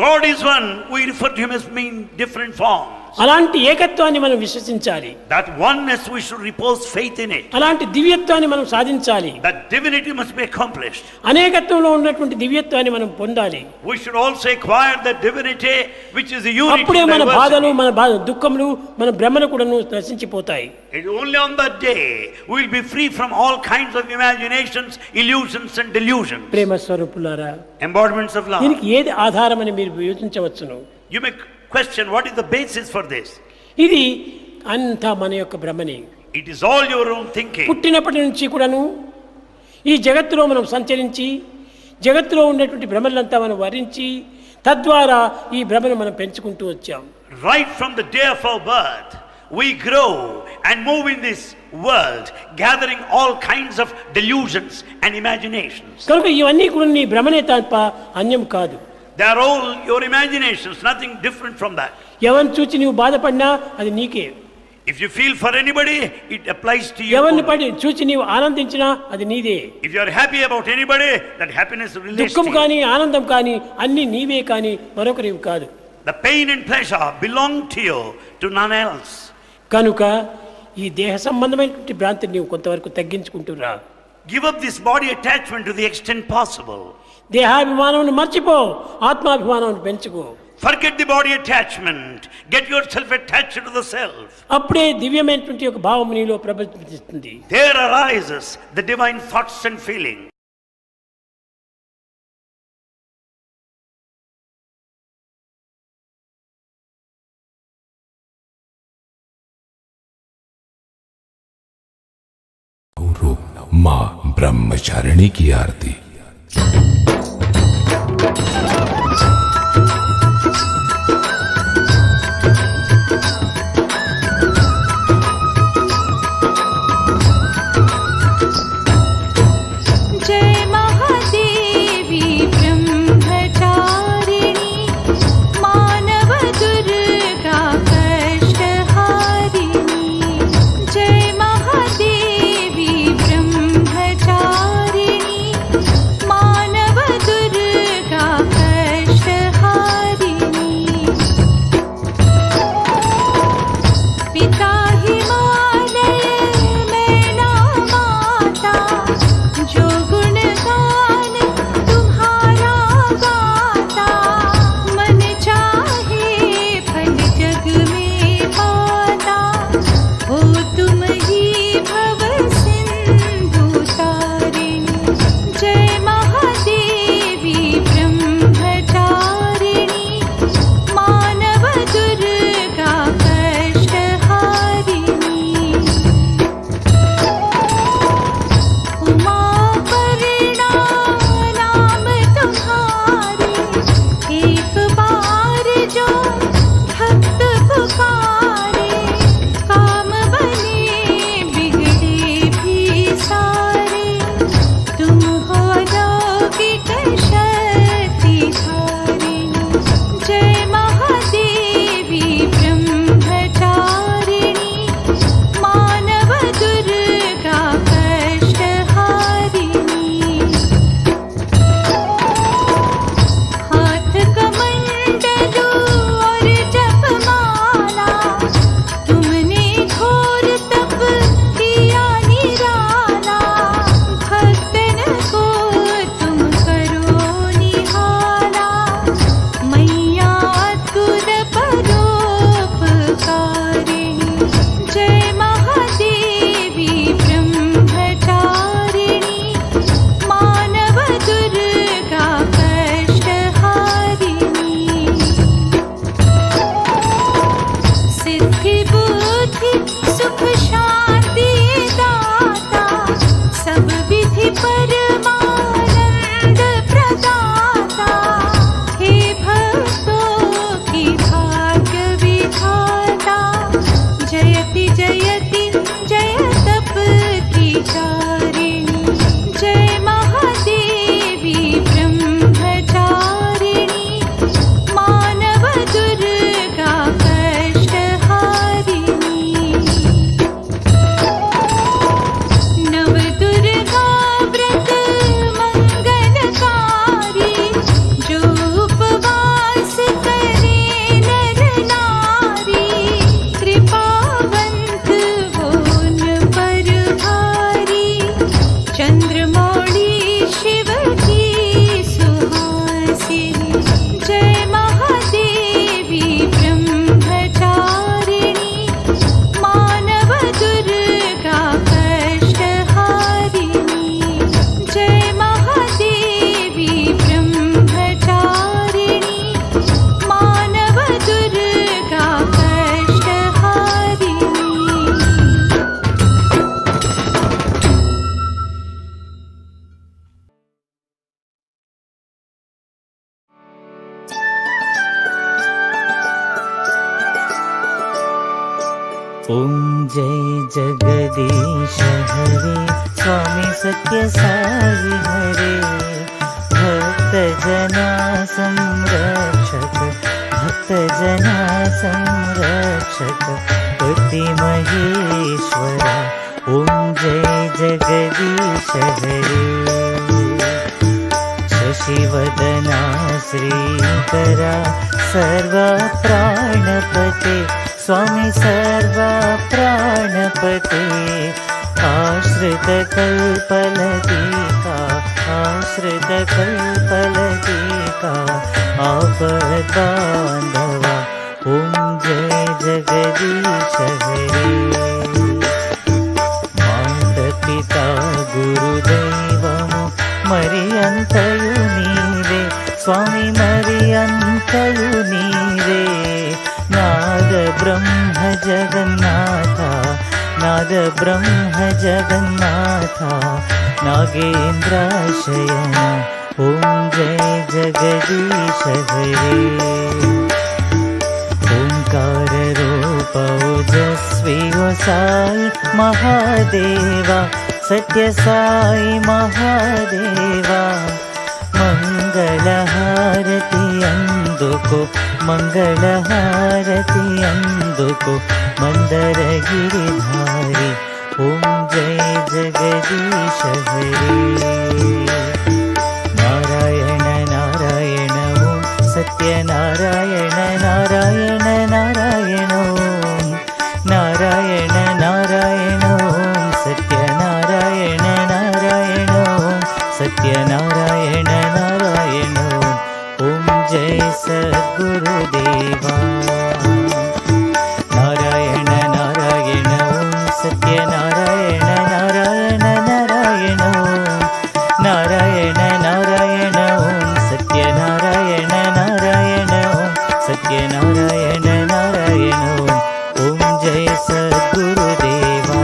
Speaker 12: God is one. We refer to him as being different forms.
Speaker 10: అలాంటి ఏకత్వాన్ని మనం విశ్వసించాలి.
Speaker 12: That oneness we should repose faith in it.
Speaker 10: అలాంటి దివ్యత్వాన్ని మనం సాధించాలి.
Speaker 12: That divinity must be accomplished.
Speaker 10: అనేకత్వంలో ఉన్నటువంటి దివ్యత్వాన్ని మనం పొందాలి.
Speaker 12: We should also acquire the divinity which is the unity.
Speaker 10: అప్పుడే మన
Speaker 12: diversity.
Speaker 10: బాధలు, మన దుఃఖములు, మన భ్రమలు కూడా నశించిపోతాయి.
Speaker 12: It is only on that day we will be free from all kinds of imaginations, illusions and delusions.
Speaker 10: ప్రేమ స్వరూపులారా,
Speaker 12: Embodiments of love.
Speaker 10: దీనికి ఏది ఆధారమని మీరు యోచించవచ్చును.
Speaker 12: You may question what is the basis for this.
Speaker 10: ఇది అంతా మన యొక్క భ్రమనే.
Speaker 12: It is all your own thinking.
Speaker 10: పుట్టినప్పటి నుంచి కూడాను ఈ జగత్తులో మనం సంచరించి జగత్తులో ఉన్నటువంటి భ్రమలంతా మనం వరించి తద్వారా ఈ భ్రమను మనం పెంచుకుంటూ వచ్చాం.
Speaker 12: Right from the day of our birth, we grow and move in this world, gathering all kinds of delusions and imaginations.
Speaker 10: కనుక ఇవన్నీ కూడా నీ భ్రమనే తప్ప అన్యం కాదు.
Speaker 12: They are all your imaginations, nothing different from that.
Speaker 10: ఎవరిని చూచి నీవు బాధపడినా అది నీకే.
Speaker 12: If you feel for anybody, it applies to you.
Speaker 10: ఎవరిని
Speaker 12: only.
Speaker 10: పడి చూచి నీవు ఆనందించినా అది నీదే.
Speaker 12: If you are happy about anybody, that happiness relates
Speaker 10: దుఃఖం
Speaker 12: to you.
Speaker 10: కానీ ఆనందం కానీ అన్ని నీవే కానీ మరొకరివి కాదు.
Speaker 12: The pain and pleasure belong to you, to none else.
Speaker 10: కనుక ఈ దేహ సంబంధమైనటువంటి భ్రాంతిని నీవు కొంతవరకు తగ్గించుకుంటురా.
Speaker 12: Give up this body attachment to the extent possible.
Speaker 10: దేహాభిమానం మర్చిపో, ఆత్మాభిమానం పెంచుకో.
Speaker 12: Forget the body attachment. Get yourself attached to the self.
Speaker 10: అప్పుడే దివ్యమైనటువంటి ఒక భావం నీలో ప్రబలిస్తుంది.
Speaker 12: There arises the divine thoughts and feelings.
Speaker 13: माँ ब्रह्मचारिणी की आरती।
Speaker 2: जय महादेवी ब्रह्मचारिणी मानव दुर्गा कष्टहारिणी। जय महादेवी ब्रह्मचारिणी मानव
Speaker 14: ॐ जय जगदीश हरे स्वामी सत्य साई हरे भक्त जना संरक्षक भक्त जना संरक्षक पति महेश्वरा ॐ जय जगदीश हरे शशिवदना श्रीकरा सर्वा प्राणपते स्वामी सर्वा प्राणपते आश्रितकल्पलतिका आश्रितकल्पलतिका आपद्बान्धवा ॐ जय जगदीश हरे मातपिता गुरुदैवमु मरियन्तयु नीवे स्वामी मरियन्तयु नीवे नाद ब्रह्म जगन्नाथा नाद ब्रह्म जगन्नाथा नागेन्द्रशयना ॐ जय जगदीश हरे ओंकार रूप ओजस्वी ओ साई महादेवा सत्य साई महादेवा मंगलहारति अंदुको मंगलहारति अंदुको मंदर गिरिधारी ॐ जय जगदीश हरे नारायण नारायण ॐ सत्यनारायण नारायण नारायण ॐ नारायण नारायण ॐ सत्यनारायण नारायण ॐ सत्यनारायण नारायण ॐ जय सद्गुरुदेवा नारायण नारायण ॐ सत्यनारायण नारायण नारायण ॐ नारायण नारायण ॐ सत्यनारायण नारायण ॐ सत्यनारायण नारायण ॐ जय सद्गुरुदेवा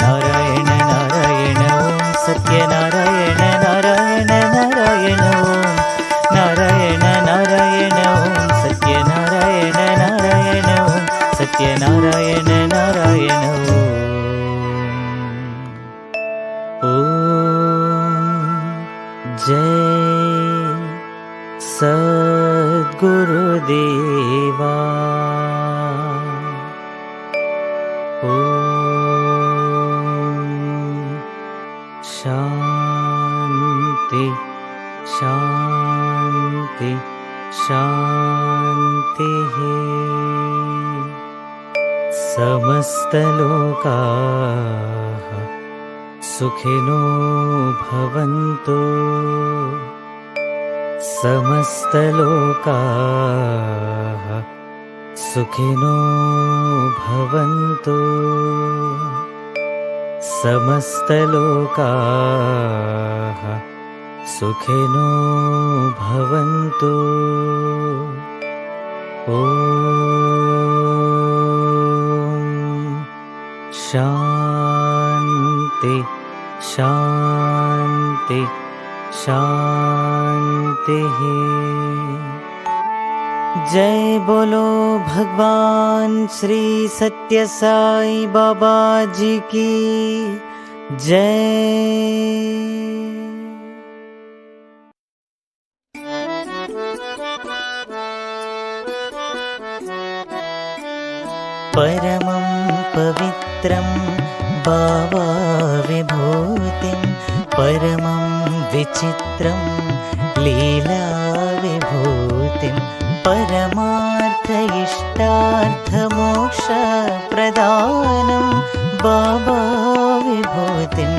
Speaker 14: नारायण नारायण ॐ सत्यनारायण नारायण नारायण ॐ नारायण नारायण ॐ सत्यनारायण नारायण ॐ सत्यनारायण नारायण ॐ जय सद्गुरुदेवा शांति शांति शांति समस्तलोकाः सुखिनो भवन्तु समस्तलोकाः सुखिनो भवन्तु समस्तलोकाः सुखिनो भवन्तु ॐ शांति शांति शांति जय बोलो भगवान श्री सत्य साई बाबा जी की जय। परमं पवित्रं भावा विभूतिं परमं विचित्रं लीला विभूतिं परमार्थ इष्टार्थ मोक्ष प्रदानं बाबा विभूतिं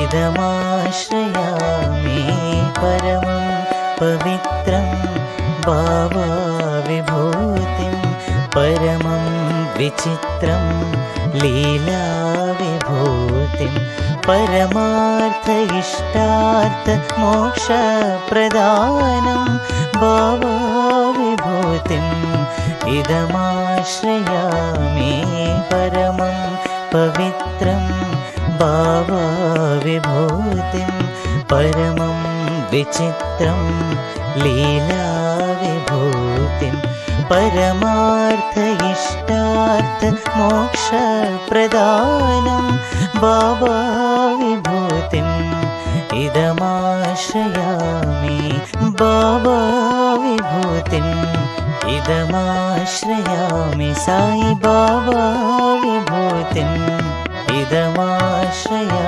Speaker 14: इदमाश्रयामि परमं पवित्रं भावा विभूतिं परमं विचित्रं लीला विभूतिं परमार्थ इष्टार्थ मोक्ष प्रदानं बाबा विभूतिं इदमाश्रयामि परमं पवित्रं बाबा विभूतिं परमं विचित्रं लीला विभूतिं परमार्थ इष्टार्थ मोक्ष प्रदानं बाबा विभूतिम् इदमाश्रयामि बाबा विभूतिम् इदमाश्रयामि साई बाबा विभूतिम् इदमाश्रयामि